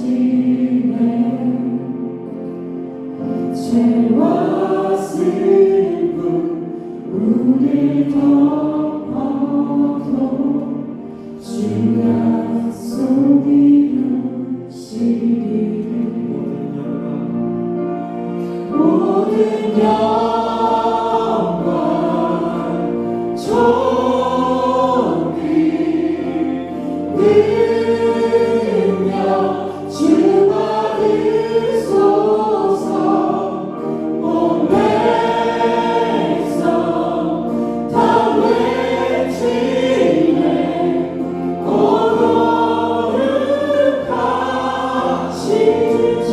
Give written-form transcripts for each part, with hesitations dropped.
역사하시네. 죄와 슬픔 우릴 덮어도 주 약속 이루시리를. 모든 영광 존귀 능력 주 받으소서. 온 백성 다 외치네. 거룩하신 주.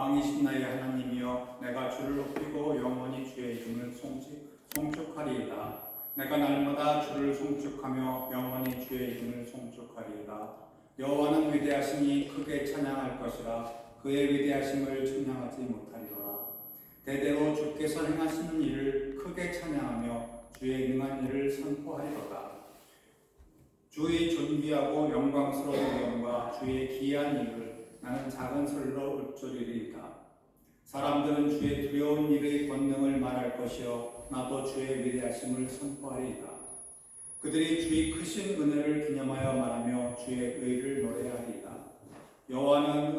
왕이신 나의 하나님이여 내가 주를 높이고 영원히 주의 이름을 송축하리이다. 내가 날마다 주를 송축하며 영원히 주의 이름을 송축하리이다. 여호와는 위대하시니 크게 찬양할 것이라. 그의 위대하심을 찬양하지 못하리로라. 대대로 주께서 행하시는 일을 크게 찬양하며 주의 능한 일을 선포하리로다. 주의 존귀하고 영광스러운 이름과 주의 기이한 일을 나는 작은 설로 읊조리리이다. 사람들은 주의 두려운 일의 권능을 말할 것이요 나도 주의 위대하심을 선포하리이다. 그들이 주의 크신 은혜를 기념하여 말하며 주의 의를 노래하리이다. 여호와는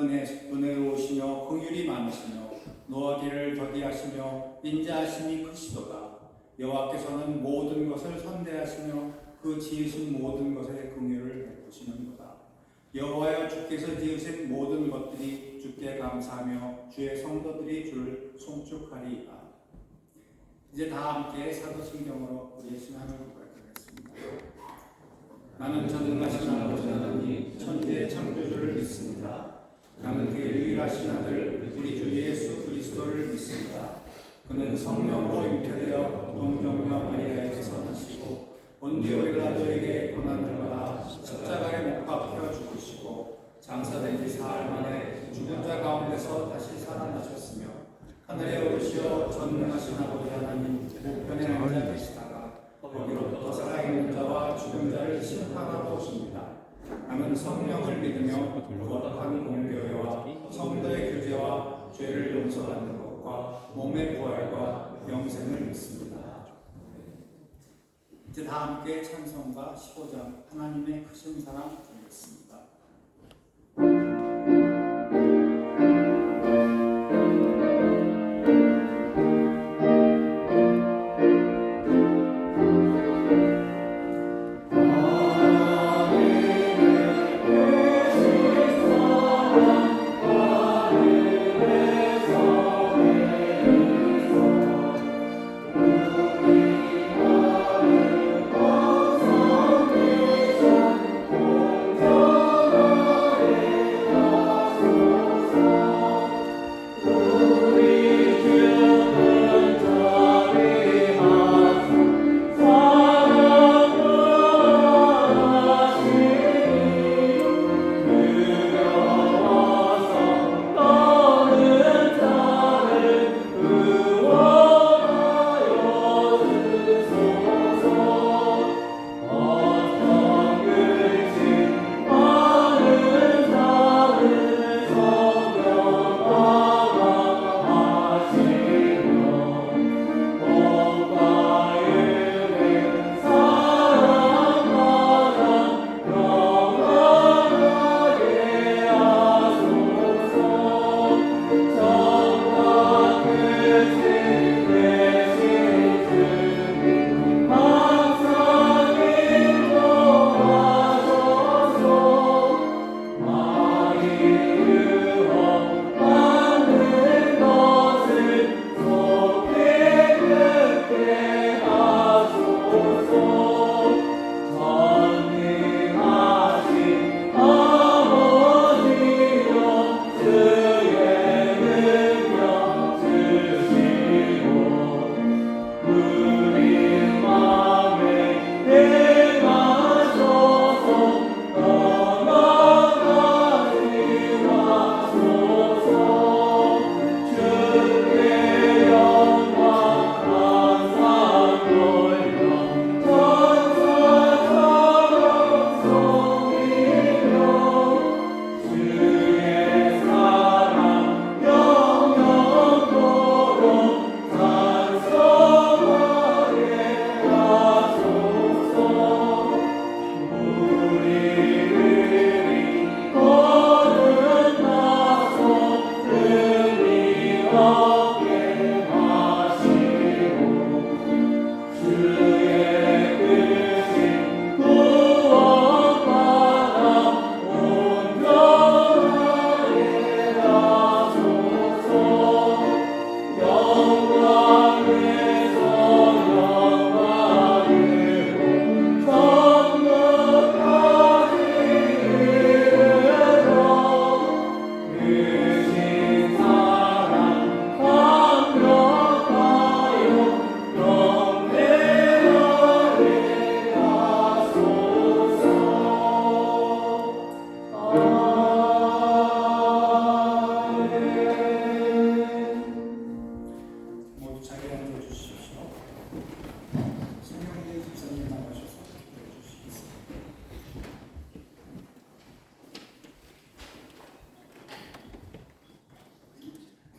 은혜로우시며 긍휼이 많으시며 노하기를 더디하시며 인자하심이 크시도다. 여호와께서는 모든 것을 선대하시며 그 지으신 모든 것에 긍휼을 베푸시는도다. 여호와여 주께서 지으신 모든 것들이 주께 감사하며 주의 성도들이 주를 송축하리이다. 이제 다 함께 사도신경으로 우리의 신앙을 고백하겠습니다. 나는 전능하신 아버지 하나님 천지의 창조주를 믿습니다. 나는 그의 유일하신 아들 우리 주 예수 그리스도를 믿습니다. 그는 성령으로 잉태되어 동정녀 마리아에게서 나시고 본디오 빌라도에게 고난을 받아 십자가에 못 박혀 죽으시고 장사된 지 사흘 만에 죽은 자 가운데서 다시 살아나셨으며 하늘에 오르시어 전능하신 아버지 하나님 우편에 앉아 계시다가 거기로부터 살아있는 자와 죽은 자를 심판하러 오십니다. 나는 성령을 믿으며 거룩한 공교회와 성도의 교제와 죄를 용서받는 것과 몸의 부활과 영생을 믿습니다. 이제 다 함께 찬송가 15장 하나님의 크신 사랑 드리겠습니다. 오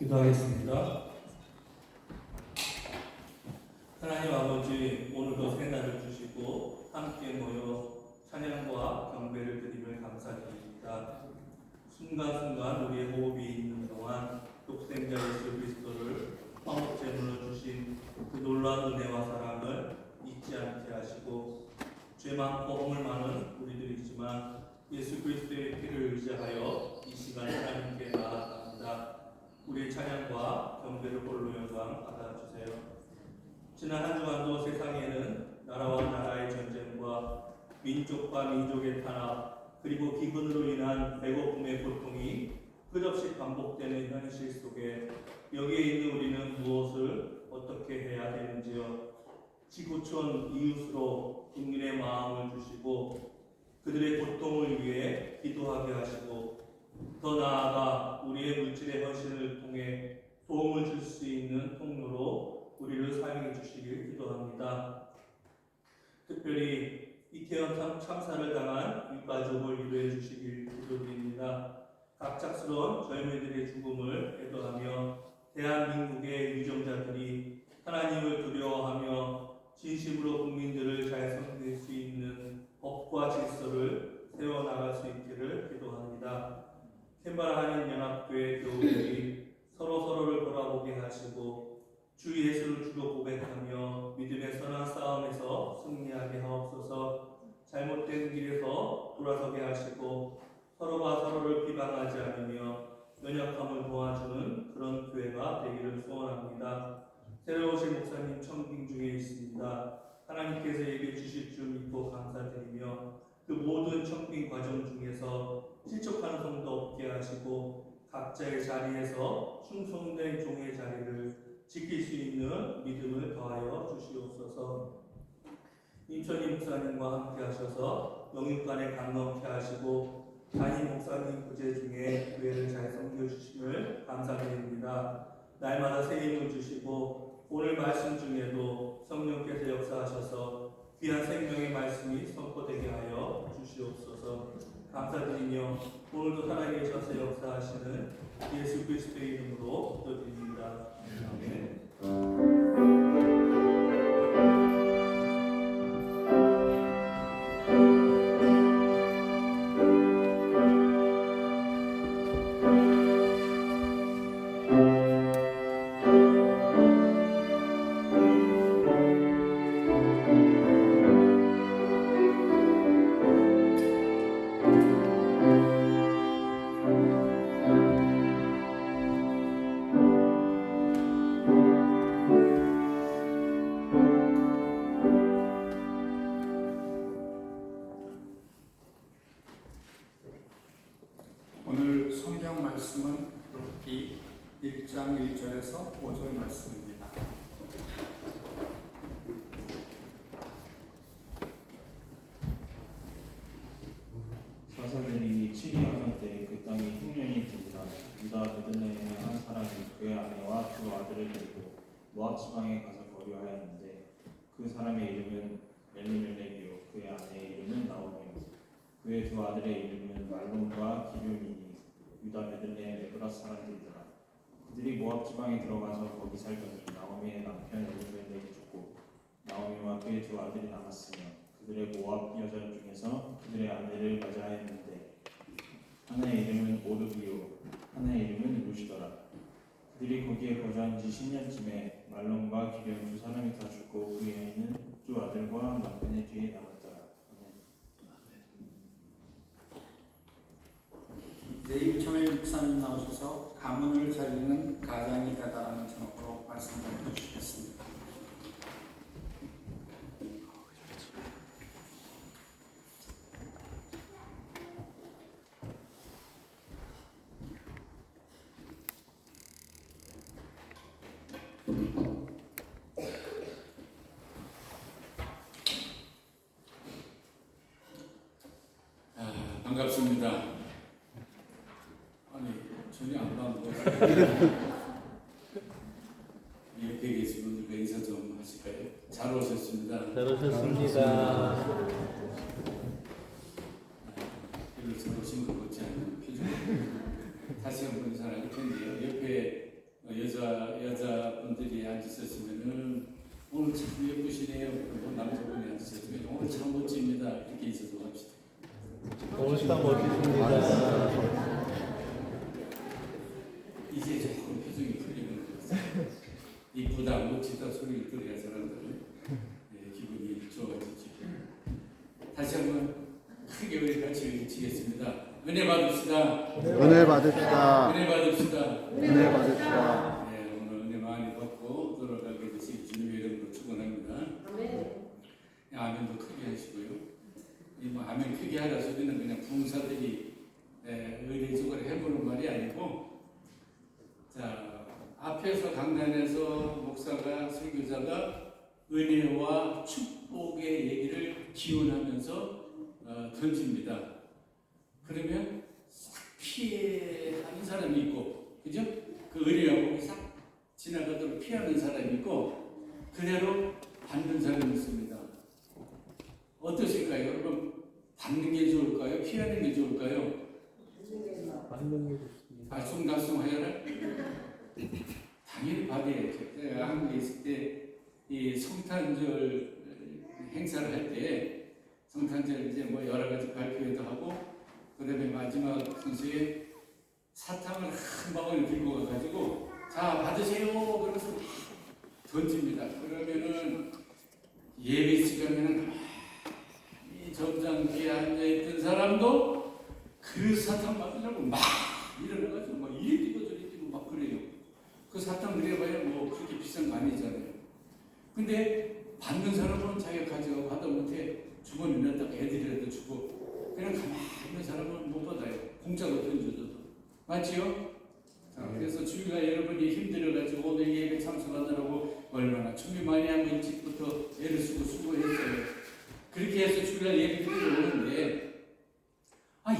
기도하겠습니다. 하나님 아버지, 오늘도 새날을 주시고 함께 모여 찬양과 경배를 드리며 감사드립니다. 순간순간 우리의 호흡이 있는 동안 독생자 예수 그리스도를 화목제물로 주신 그 놀라운 은혜와 사랑을 잊지 않게 하시고, 죄 많고 허물 많은 우리들이지만 예수 그리스도의 피를 의지하여 이 시간 하나님께 나아갑니다. 우리의 찬양과 경배를 홀로 영광 받아주세요. 지난 한 주간도 세상에는 나라와 나라의 전쟁과 민족과 민족의 탄압, 그리고 기근으로 인한 배고픔의 고통이 끝없이 반복되는 현실 속에 여기에 있는 우리는 무엇을 어떻게 해야 되는지요? 지구촌 이웃으로 국민의 마음을 주시고 그들의 고통을 위해 기도하게 하시고, 더 나아가 우리의 물질의 헌신을 통해 도움을 줄 수 있는 통로로 우리를 사용해 주시길 기도합니다. 특별히 이태원 참사를 당한 유가족을 위로해 주시길 기도드립니다. 갑작스러운 젊은이들의 죽음을 애도하며 대한민국의 유정자들이 하나님을 두려워하며 진심으로 국민들을 잘 섬길 수 있는 법과 질서를 세워나갈 수 있기를 기도합니다. 캔버라 한인연합교회 교우들이 서로를 돌아보게 하시고 주 예수를 주로 고백하며 믿음의 선한 싸움에서 승리하게 하옵소서. 잘못된 길에서 돌아서게 하시고 서로가 서로를 비방하지 않으며 연약함을 도와주는 그런 교회가 되기를 소원합니다. 새로 오실 목사님 청빙 중에 있습니다. 하나님께서 예배 주실 줄 믿고 감사드리며 그 모든 청빙 과정 중에서 실족하는 성도 없게 하시고 각자의 자리에서 충성된 종의 자리를 지킬 수 있는 믿음을 더하여 주시옵소서. 임천희 목사님과 함께 하셔서 영육간에 감넘게 하시고 담임 목사님 부재 중에 교회를 잘 섬겨주심을 감사드립니다. 날마다 새 힘을 주시고 오늘 말씀 중에도 성령께서 역사하셔서 귀한 생명의 말씀이 선포되게 하여 주시옵소서. 감사드리며 오늘도 살아계셔서 역사하시는 예수 그리스도의 이름으로 기도드립니다. 아멘. 오늘 성경 말씀은 룻기 1장 1절에서 5절 말씀입니다. 사사들이 7년 때 그 땅이 흉년이 들자 유다 베들레헴의 한 사람이 그의 아내와 두 아들을 데리고 모압 지방에 가서 거류하였는데 그 사람의 이름은 엘리멜렉이요 그의 아내의 이름은 나오미요 그의 두 아들의 이름은 말론과 기런이니 유다 베들레헴 에브라스 사람들이더라. 그들이 모압 지방에 들어가서 거기 살더니 나오미의 남편 엘리멜렉이 죽고 나오미와 그의 두 아들이 남았으며 그들의 모압 여자 중에서 그들의 아내를 맞이하였는데 하나의 이름은 오르비요 하나의 이름은 루시더라. 그들이 거기에 거주한 지 10년쯤에 말론과 기런 두 사람이 다 죽고 그 여인은 두 아들과 남편의 뒤에 남았더라. 내일 처음에 목사님 나오셔서 가문을 살리는 가장이 되다라는 제목으로 말씀을 해주시겠습니다. 반갑습니다. 아니 전혀 안 반가워요. 이렇게 계신 분들과 인사 좀 하실까요? 잘 오셨습니다. 잘 오셨습니다. 별로 잘 오신 것 같지 않은 표정. 다시 한번 인사를 할 텐데요. 옆에 앉으셨으면은 오늘 참 예쁘시네요. 뭐 남자분이 앉으셨으면 오늘 참 멋집니다. 이렇게 있어서 합시다. 오늘따라 멋지십니다. 이제 조금 표정이 풀리는 것 같아요. 이쁘다, 멋지다 소리를 들어야 사람들은 기분이 좋아지죠. 다시 한번 크게 우리 같이 외치겠습니다. 은혜 받읍시다. 은혜 받읍시다. 은혜 받읍시다. 은혜 받읍시다. 네, 오늘 은혜 많이 받고 돌아가게 되시 주님의 이름으로 축원합니다. 아멘도 크게 하시고요. 이 아멘 크게 하라 소리는 그냥 부흥사들이 의례적으로 해보는 말이 아니고, 자 앞에서 강단에서 목사가 설교자가 은혜와 축복의 얘기를 기원하면서 던집니다. 그러면 싹 피하는 사람이 있고, 그죠? 그 은혜와 복이 싹 지나가도록 피하는 사람이 있고, 그대로 받는 사람이 있습니다. 어떠실까요? 여러분, 받는 게 좋을까요? 피하는 게 좋을까요? 받는 게 좋습니다. 알쏭달쏭하여라? 당연히 받아야죠. 제가 한국에 있을 때 이 성탄절 행사를 할 때 성탄절 이제 뭐 여러 가지 발표회도 하고, 그다음에 마지막 순서에 사탕을 한 방울 들고 가가지고 자 받으세요 그러면서 막 던집니다. 그러면은 예배 시간에는 이 점잖게 앉아있던 사람도 그 사탕 받으려고 막 일어나가지고 막 이리 뛰고 저리 뛰고 막 그래요. 그 사탕 그래봐야 뭐 그렇게 비싼 거 아니잖아요. 근데 받는 사람은 자기가 가져가고 하다못해 주머니에 넣었다가 애들이라도 주고, 그냥 가만히 있는 사람은 못 받아요. 공짜로 던져줘도. 맞지요? 자, 그래서 주일날 여러분이 힘들어가지고 오늘 예배 참석하느라고 얼마나 준비 많이 하고 일찍부터 애를 쓰고 수고했어요. 그렇게 해서 주일날 예배 드리러 오는데,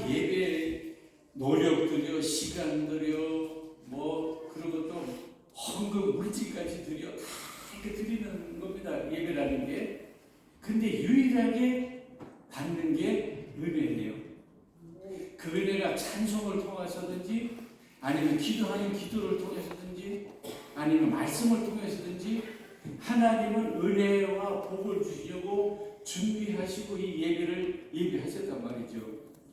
예배 노력 들여, 시간 들여, 뭐 그리고 또 헌금 물질까지 들여 다 이렇게 드리는 겁니다. 예배라는 게. 근데 유일하게 받는 게 은혜예요. 그 은혜가 찬송을 통해서든지, 아니면 기도하는 기도를 통해서든지, 아니면 말씀을 통해서든지, 하나님은 은혜와 복을 주시려고 준비하시고 이 예배를 예배하셨단 말이죠.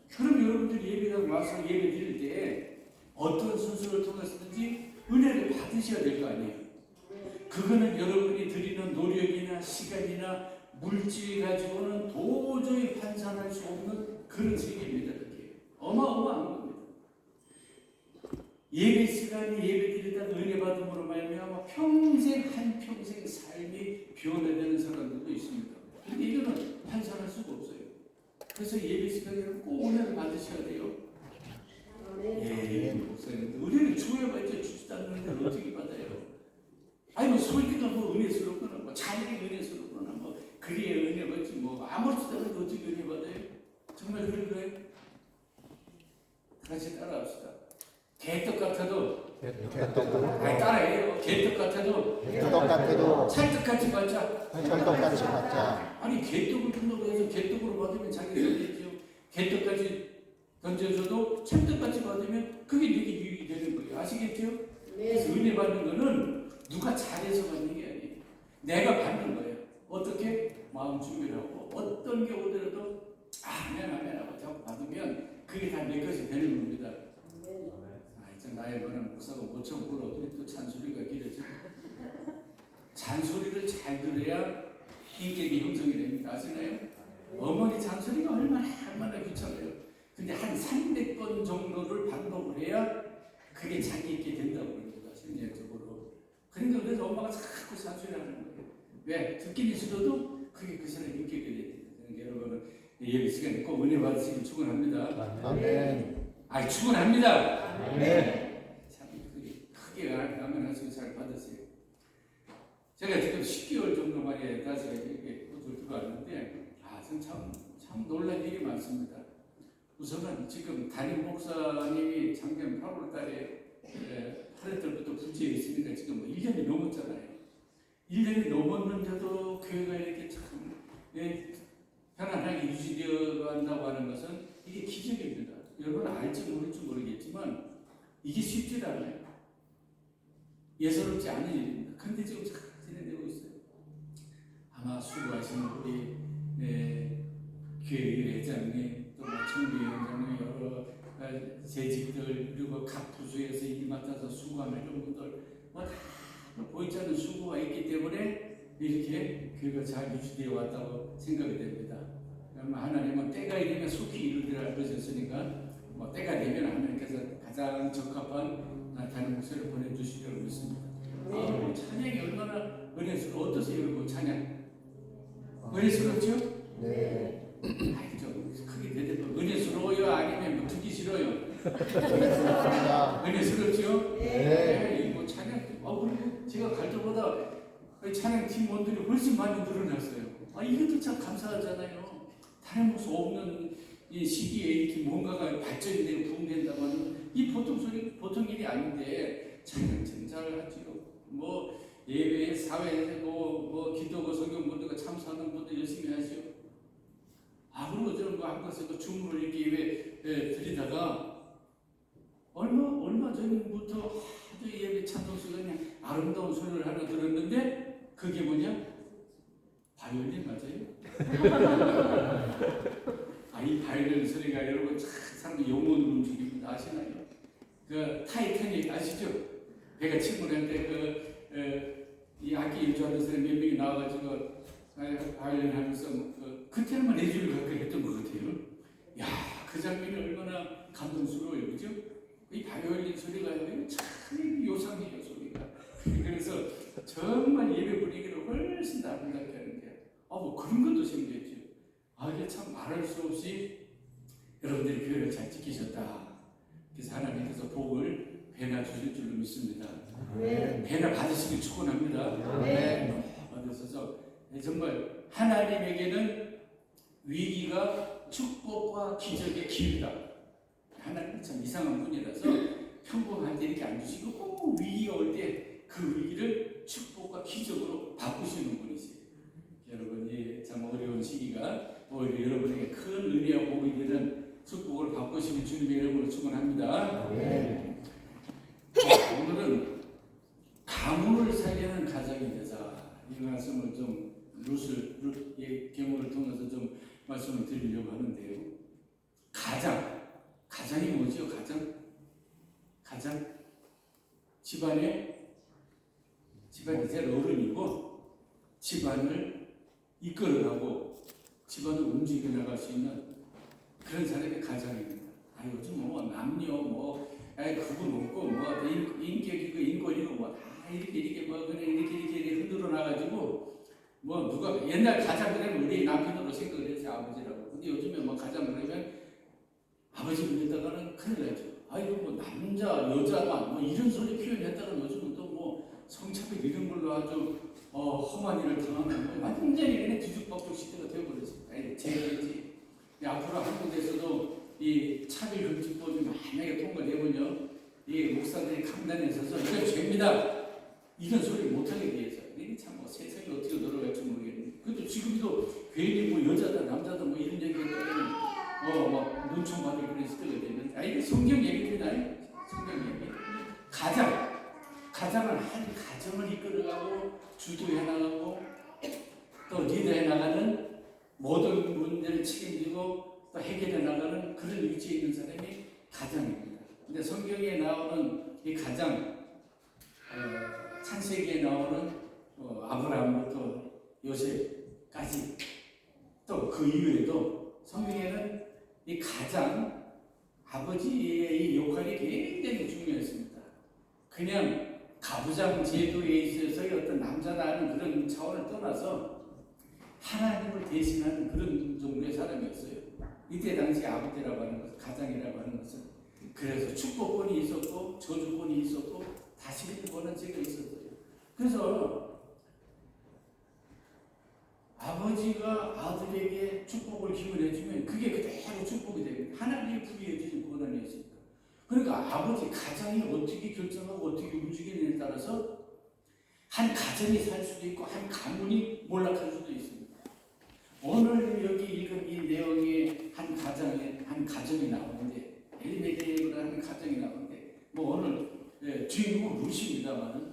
그럼 여러분들이 예배당 와서 예배 드릴 때 어떤 순서를 통해서든지 은혜를 받으셔야 될 거 아니에요. 그거는 여러분이 드리는 노력이나 시간이나 물질 가지고는 도저히 환산할 수 없는 그런 세계입니다. 그게 어마어마한 겁니다. 예배 시간에 예배 드리다가 은혜 받음으로 말미암아 평생 한평생 삶이 변화되는 사람들도 있습니다. 근데 이거는 환산할 수가 없어요. 그래서 예배 시간에는 꼭 은혜를 받으셔야 돼요. 목사님, 은혜를 줘야겠죠. 주지도 않는데 어떻게 받아요? 아니 뭐 소리가 뭐 은혜스럽거나 뭐 찬양이 은혜스럽거나 뭐 그리에 은혜 받지 뭐 아무렇지도 않은데 어떻게 은혜 받아요? 정말 그런 거예요? 같이 따라합시다. 개떡 같아도 따라해요. 개떡 같아도 찰떡같이 받자. 찰떡같이 받자. 아니 개떡을 준다고 해서 개떡으로 받으면 자기 되겠죠. 개떡까지 던져줘도 찰떡같이 받으면 그게 내게 유익이 되는 거예요. 아시겠죠? 그래서 은혜 받는 거는 누가 잘해서 받는 게 아니에요. 내가 받는 거예요. 어떻게? 마음 준비를 하고 어떤 게 오더라도 아멘 하고 자꾸 받으면 그게 다 내 것이 되는 겁니다. 이제 나이 많은 목사가 못참 불어 어떻게 또 잔소리가 길어져. 잔소리를 잘 들어야 인격이 형성이 됩니다. 아시나요? 어머니 잔소리가 얼마나 귀찮아요. 근데 한 300번 정도를 반복을 해야 그게 자기 있게 된다고 그럽니다. 심리학적으로. 그러니까 그래서 엄마가 자꾸 잔소리하는 거예요. 왜? 듣기는 싫어도 그게 그 사람의 인격이 됩니다. 그러니까 여러분은 예배 시간에 꼭 은혜 받으시길 축원합니다. 아멘. 축원합니다. 참 크게 아멘하시고 잘 받으세요. 제가 지금 10개월 정도 만에 다시 이렇게 꽃을 들어왔는데, 참 놀란 일이 많습니다. 우선은 지금 담임 목사님이 작년 8월 달에 8월달부터 부지에 있으니까 지금 뭐 1년이 넘었잖아요. 1년이 넘었는데도 교회가 이렇게 참 편안하게 유지되어 간다고 하는 것은 이게 기적입니다. 여러분 알지 모를지 모르겠지만 이게 쉽지 않아요. 예사롭지 않은 일입니다. 그런데 지금 아마 수고하시는 우리 교회 회장님 또 청교위원장님 여러 재직들 그리고 각 부서에서 일 맡아서 수고하는 이런 분들 뭐 다 보이지 않는 수고가 있기 때문에 이렇게 교회가 잘 유지되어 왔다고 생각이 됩니다. 하나님은 때가 이르면 속히 이루리라 그러셨으니까 뭐 때가 되면 하나님께서 가장 적합한 나타나는 목소리를 보내주시리라고 믿습니다. 찬양이 얼마나 은혜스러워. 어떠세요 여러분? 찬양 은혜스럽죠? 네. 아이 좀 크게 대답해. 은혜스러워요? 아니면 뭐 듣기 싫어요? 은혜스럽습니다. 은혜스럽죠? 네. 이거 찬양 그리고 제가 갈 때보다 찬양 팀원들이 훨씬 많이 늘어났어요. 이것도 참 감사하잖아요. 다른 무슨 없는 이 시기에 이렇게 뭔가가 발전이 되고 부흥된다면 이 보통 일이 아닌데 찬양 참 잘하지요. 뭐 예배 사회에 뭐 기도고 성경 본도가 참사하는 분도 열심히 하시오. 그리고 저는 뭐 한 번씩 주문을 이렇게 드리다가 얼마 전부터 하도 예배 찬송수가 그냥 아름다운 소리를 하나 들었는데 그게 뭐냐? 바이올린 맞아요? 이 바이올린 소리가 여러분 참 사람들 영혼을 움직입니다. 아시나요? 그 타이타닉 아시죠? 배가 침몰할 때 이 악기 연주하는 사람 몇 명이 나와가지고 바이올린 하면서 그때만 4줄 가까이 했던 것 같아요. 야, 그 장면이 얼마나 감동스러워요, 그죠? 이 바이올린 소리가 참 요상해요, 소리가. 그래서 정말 예배 분위기를 훨씬 아름답게 하는데, 뭐 그런 것도 생겼죠. 이게 참 말할 수 없이 여러분들이 교회를 잘 지키셨다. 그래서 하나님께서 복을 배나 주실 줄로 믿습니다. 네. 배나 받으시길 축원합니다. 네. 받으셔서 정말 하나님에게는 위기가 축복과 기적의 기회다. 하나님은 참 이상한 분이라서 평범할 때 이렇게 안 주시고 꼭 위기가 올 때 그 위기를 축복과 기적으로 바꾸시는 분이세요. 여러분 참 어려운 시기가 오히려 여러분에게 큰 은혜와 복이 되는 축복을 바꾸시는 주님의 이름으로 축원합니다. 네. 오늘은 가문을 살리는 가정이 되자 이 말씀을 좀 룻의 경우를 통해서 좀 말씀을 드리려고 하는데요. 가장이 뭐죠? 가장 집안이 제일 어른이고 집안을 이끌어가고 집안을 움직여 나갈 수 있는 그런 사람이 가장입니다. 요즘 뭐 남녀 그분 없고 인격이고 인권이고 다 이렇게 그냥 이렇게 흔들어 놔가지고 누가 옛날 가장 그러면 우리 남편으로 생각을 했어요. 아버지라고. 근데 요즘에 가장 그러면 아버지 그랬다가는 큰일 나죠. 이거 남자 여자만 이런 소리 표현했다가 요즘은 또 성차별 이런 걸로 아주 험한 일을 당하면 완전히 그냥 뒤죽박죽 시대가 되어버렸습니다. 제일이지. 앞으로 한국에서도 이 차별금지법이 만약에 통과되면요, 이 목사들이 강단에 서서 이건 죄입니다. 이런 소리 못하게 돼서 이게 참 세상이 어떻게 돌아갈지 모르겠는데, 그래도 지금도 괜히 여자다 남자다 이런 얘기했다면 눈총받을 그런 시대가 되면 이게 성경 얘기입니다. 성경 얘기. 가장을 한 가정을 이끌어가고 주도해 나가고 또 리더해 나가는 모든 문제를 책임지고 또 해결해 나가는 그런 위치에 있는 사람이 가장입니다. 근데 성경에 나오는 이 가장 창세기에 나오는 아브라함부터 요셉까지 또 그 이후에도 성경에는 이 가장 아버지의 이 역할이 굉장히 중요했습니다. 그냥 가부장 제도에 있어서의 어떤 남자다 하는 그런 차원을 떠나서 하나님을 대신하는 그런 종류의 사람이었어요. 이때 당시 아버지라고 하는 것은, 가장이라고 하는 것은 그래서 축복권이 있었고 저주권이 있었고 다스리는 권한제가 있었어요. 그래서 아버지가 아들에게 축복을 기원해주면 그게 그대로 축복이 됩니다. 하나님이 부여해 주신 권한이었습니다. 그러니까 아버지 가장이 어떻게 결정하고 어떻게 움직이느냐에 따라서 한 가정이 살 수도 있고 한 가문이 몰락할 수도 있습니다. 오늘 여기 읽은 이 내용의 한 가정이 나오는데, 엘리메델이라는 가정이 나오는데 오늘 주인공은 룻입니다만은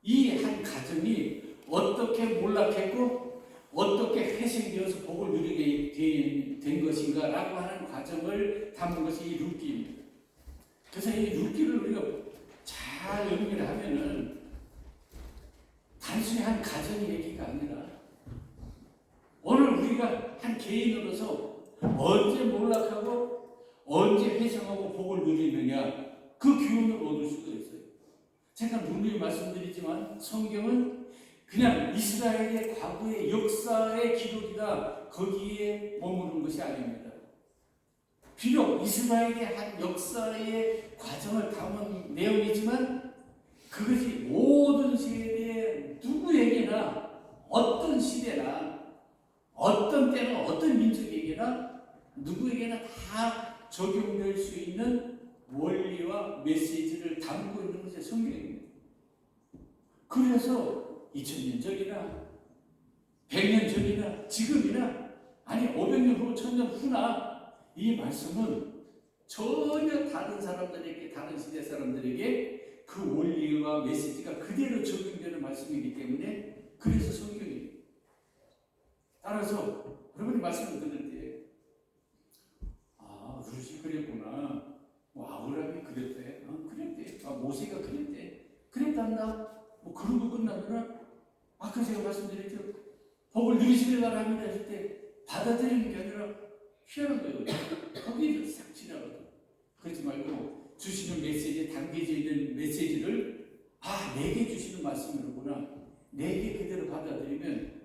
이 한 가정이 어떻게 몰락했고 어떻게 회생되어서 복을 누리게 된 것인가라고 하는 과정을 담은 것이 이 룻기입니다. 그래서 이 룻기를 우리가 잘 의미를 하면은 단순히 한 가정의 얘기가 아니라 오늘 우리가 한 개인으로서 언제 몰락하고 언제 회생하고 복을 누리느냐 그 교훈을 얻을 수도 있어요. 제가 분명히 말씀드리지만 성경은 그냥 이스라엘의 과거의 역사의 기록이다 거기에 머무는 것이 아닙니다. 비록 이스라엘의 한 역사의 과정을 담은 내용이지만 그것이 모든 세대에 누구에게나 어떤 시대나 어떤 때나 어떤 민족에게나 누구에게나 다 적용될 수 있는 원리와 메시지를 담고 있는 것이 성경입니다. 그래서 2000년 전이나 100년 전이나 지금이나 아니 500년 후 1000년 후나 이 말씀은 전혀 다른 사람들에게 다른 시대 사람들에게 그 원리와 메시지가 그대로 적용되는 말씀이기 때문에 그래서 성경입니다. 따라서 여러분이 말씀을 들을 때 룻이 그랬구나 아브라함이 그랬대 그랬대 모세가 그랬대 그랬단다 그러고 끝나면은 아까 제가 말씀드렸죠. 복을 누리시길 바랍니다 했을 때 받아들이는 게 아니라 피하는 거예요. 거기에 싹 지나가도. 그러지 말고 주시는 메시지에 담겨져 있는 메시지를 내게 주시는 말씀이로구나. 내게 그대로 받아들이면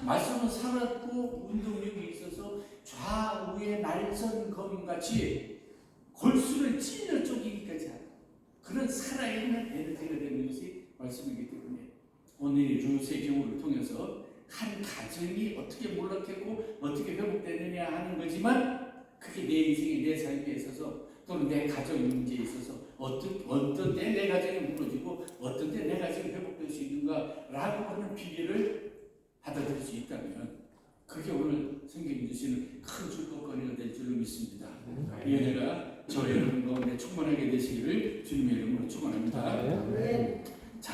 말씀은 살았고 운동력이 있어서 좌우의 날선 검같이 골수를 찔러 쪼개기까지 하는 그런 살아있는 에너지가 되는 것이 말씀이기 때문에 오늘 룻의 경우를 통해서 한 가정이 어떻게 몰락했고 어떻게 회복되느냐 하는 거지만 그게 내 인생에 내 삶에 있어서 또는 내 가정 문제에 있어서 어떤 때 내 가정이 무너지고 어떤 때 내 가정이 회복될 수 있는가라고 하는 비결을 받아들일 수 있다면 그게 오늘 성경이 주시는 큰 축복거리가 될 줄로 믿습니다. 이 은혜가 저 여러분 가운데 충만하게 되시기를 주님의 이름으로 축원합니다. 자,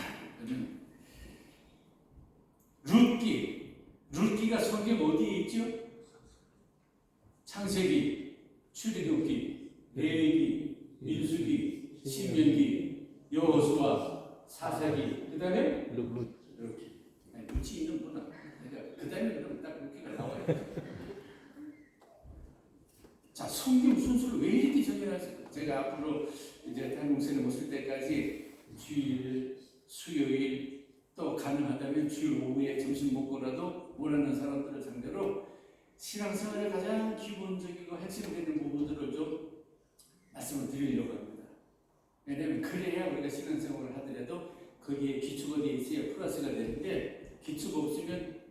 룻기가 성경 어디에 있죠? 창세기, 출애굽기, 레위기, 민수기, 신명기, 여호수아, 사사기, 그 다음에 룻기. 룻이 있는구나. 그 다음에 그럼 딱 룻기가 나와요. 자, 성경 순서를 왜 이렇게 정해놨을까? 제가 앞으로 이제 한국생을 모실 때까지 주일, 수요일 또 가능하다면 주일 오후에 점심 먹고라도 원하는 사람들을 상대로 신앙생활의 가장 기본적이고 핵심되는 부분들을 좀 말씀을 드리려고 합니다. 왜냐하면 그래야 우리가 신앙생활을 하더라도 거기에 기초가 되어 있어야 플러스가 되는데 기초가 없으면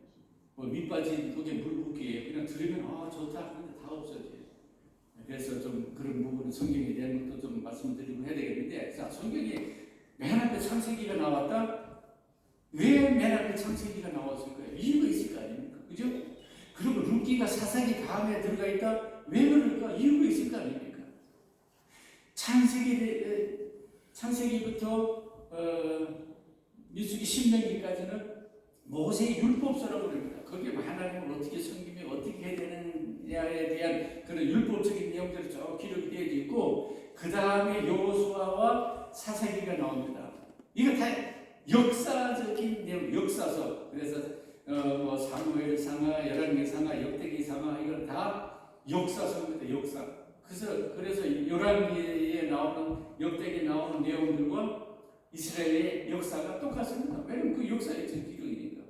밑빠진 독에 물 붓기에 그냥 들으면 좋다 하는데 다 없어져요. 그래서 좀 그런 부분은 성경에 대한 것도 좀 말씀드리고 해야 되겠는데 자, 성경이 맨 앞에 창세기가 나왔다? 왜 맨 앞에 창세기가 나왔을까요? 이유가 있을 거 아닙니까? 그죠? 그리고 룻기가 사사기 다음에 들어가 있다? 왜 그럴까? 이유가 있을 거 아닙니까? 창세기부터 민수기 신명기까지는 모세의 율법서라고 합니다. 거기에 하나님을 어떻게 섬기며 어떻게 해야 되느냐에 대한 그런 율법적인 내용들이 쭉 기록이 되어 있고 그 다음에 여호수아와 사사기가 나옵니다. 이거 다 역사적인 내용, 역사서. 그래서 사무엘 상하, 열왕기 상하, 역대기 상하 이건 다 역사서입니다. 역사. 그래서 열왕기에 나오는 역대기에 나오는 내용들과 이스라엘의 역사가 똑같습니다. 왜냐면 그 역사의 기록이니까.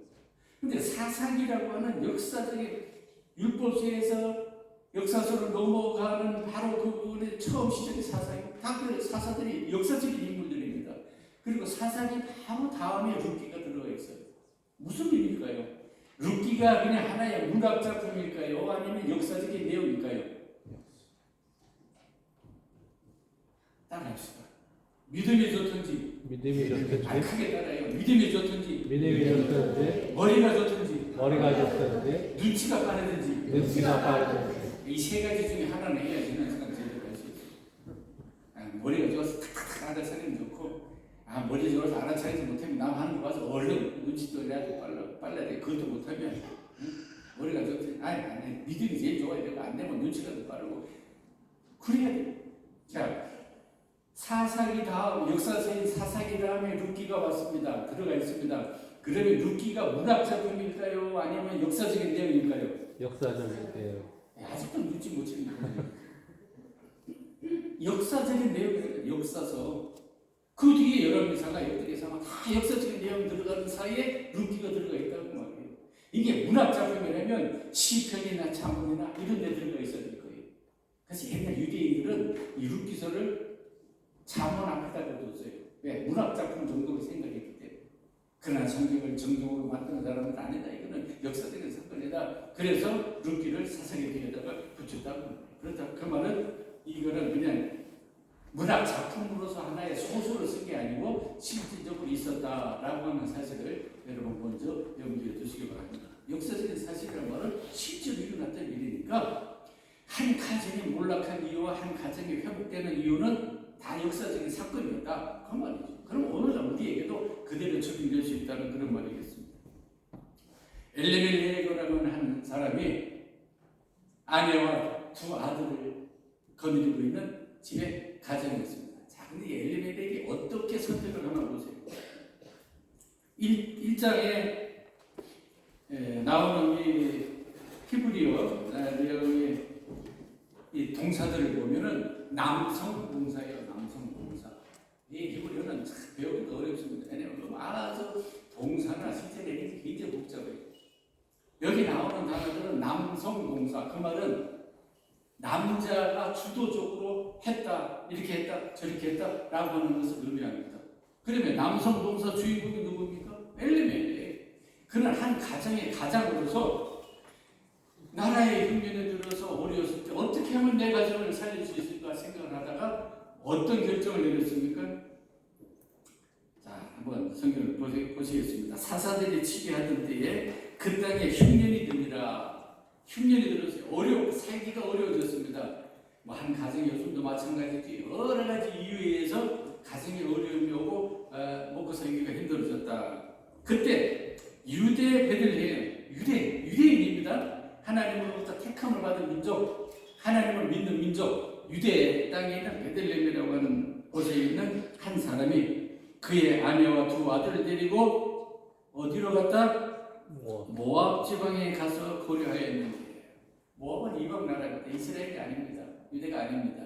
근데 사사기라고 하는 역사적인 율법서에서 역사서로 넘어가는 바로 그 부분의 처음 시작이 사사기. 다 그 사사들이 역사적인 인물들입니다. 그리고 사사기 바로 다음에 룻기가 들어가 있어요. 무슨 의미일까요? 룻기가 그냥 하나의 문학 작품일까요? 아니면 역사적인 내용일까요? 따라합시다. 믿음이 좋든지 믿음이 좋든지 크게 따라요. 믿음이 좋든지 머리가 좋든지 눈치가 빠르든지 이 세 가지 중에 하나는 해야 신앙생활 제대로 할 수 있어요. 머리가 좋아서 탁탁탁 알아차리면 좋고 머리 좋아서 알아차리지 못하면 남 하는 거 봐서 얼른 눈치도 해야지 빨라야 돼. 그것도 못하면 머리가 좋지. 아니, 니들이 제일 좋아야 되고, 안 되면 눈치가 더 빠르고. 그래야 돼. 자, 사사기 다음, 역사서인 사사기 다음에 룻기가 왔습니다. 들어가 있습니다. 그러면 룻기가 문학작품일까요? 아니면 역사적인 내용일까요? 역사적인데요. 아직도 눈치 못 채는 거예요. 역사적인 내용이에요. 역사서. 그 뒤에 열왕기사가 역대기사가 다 역사적인 내용 들어가는 사이에 룻기가 들어가 있다고 말이에요. 이게 문학작품이라면 시편이나 잠언이나 이런 데 들어가 있어야 될 거예요. 그래서 옛날 유대인들은 이 룻기서를 잠언 앞에다 뒀어요. 왜? 문학작품 정도로 생각했기 때문에. 그러나 성경을 정경으로 만드는 사람은 아니다. 이거는 역사적인 사건이다. 그래서 룻기를 사사기 뒤에다가 붙였다고 합니다. 그렇다. 그 말은 이거는 그냥 문학 작품으로서 하나의 소설을 쓴 게 아니고 실질적으로 있었다라고 하는 사실을 여러분 먼저 염두에 두시기 바랍니다. 역사적인 사실이라는 말은 실제로 일어났던 일이니까 한 가정이 몰락한 이유와 한 가정이 회복되는 이유는 다 역사적인 사건이었다. 그 말이죠. 그럼 오늘날 우리에게도 그대로 적용될 수 있다는 그런 말이겠습니다. 엘리멜렉이라는 한 사람이 아내와 두 아들을 거느리고 있는 집에 가정이었습니다. 자, 근데 엘리멜렉이 어떻게 선택을 하나 보세요. 1장에 나오는 이 히브리어 이 동사들을 보면은 남성 동사예요. 남성 동사. 이 히브리어는 참 배우기가 어렵습니다. 왜냐하면 너무 아주 동사나 실제 내용이 굉장히 복잡해요. 여기 나오는 단어들은 남성 동사. 그 말은 남자가 주도적으로 했다, 이렇게 했다, 저렇게 했다 라고 하는 것을 의미합니다. 그러면 남성 동사 주인공이 누굽니까? 엘리멜렉. 그는 한 가정의 가장으로서 나라의 흉년에 들어서 어려웠을 때 어떻게 하면 내 가정을 살릴 수 있을까 생각을 하다가 어떤 결정을 내렸습니까? 자, 한번 성경을 보시겠습니다. 사사들이 치게하던 때에 그 땅에 흉년이 듭니다. 흉년이 들어서 살기가 어려워졌습니다. 뭐 한 가정의 요즘도 마찬가지지 여러 가지 이유에 의해서 가정의 어려움이 오고 먹고 살기가 힘들어졌다. 그때 유대 베들레헴, 유대인입니다. 하나님으로부터 택함을 받은 민족, 하나님을 믿는 민족, 유대 땅에 있는 베들레헴이라고 하는 곳에 있는 한 사람이 그의 아내와 두 아들을 데리고 어디로 갔다? 모압 지방에 가서 거류하였는데, 모압은 이방 나라입니다. 이스라엘이 아닙니다. 유대가 아닙니다.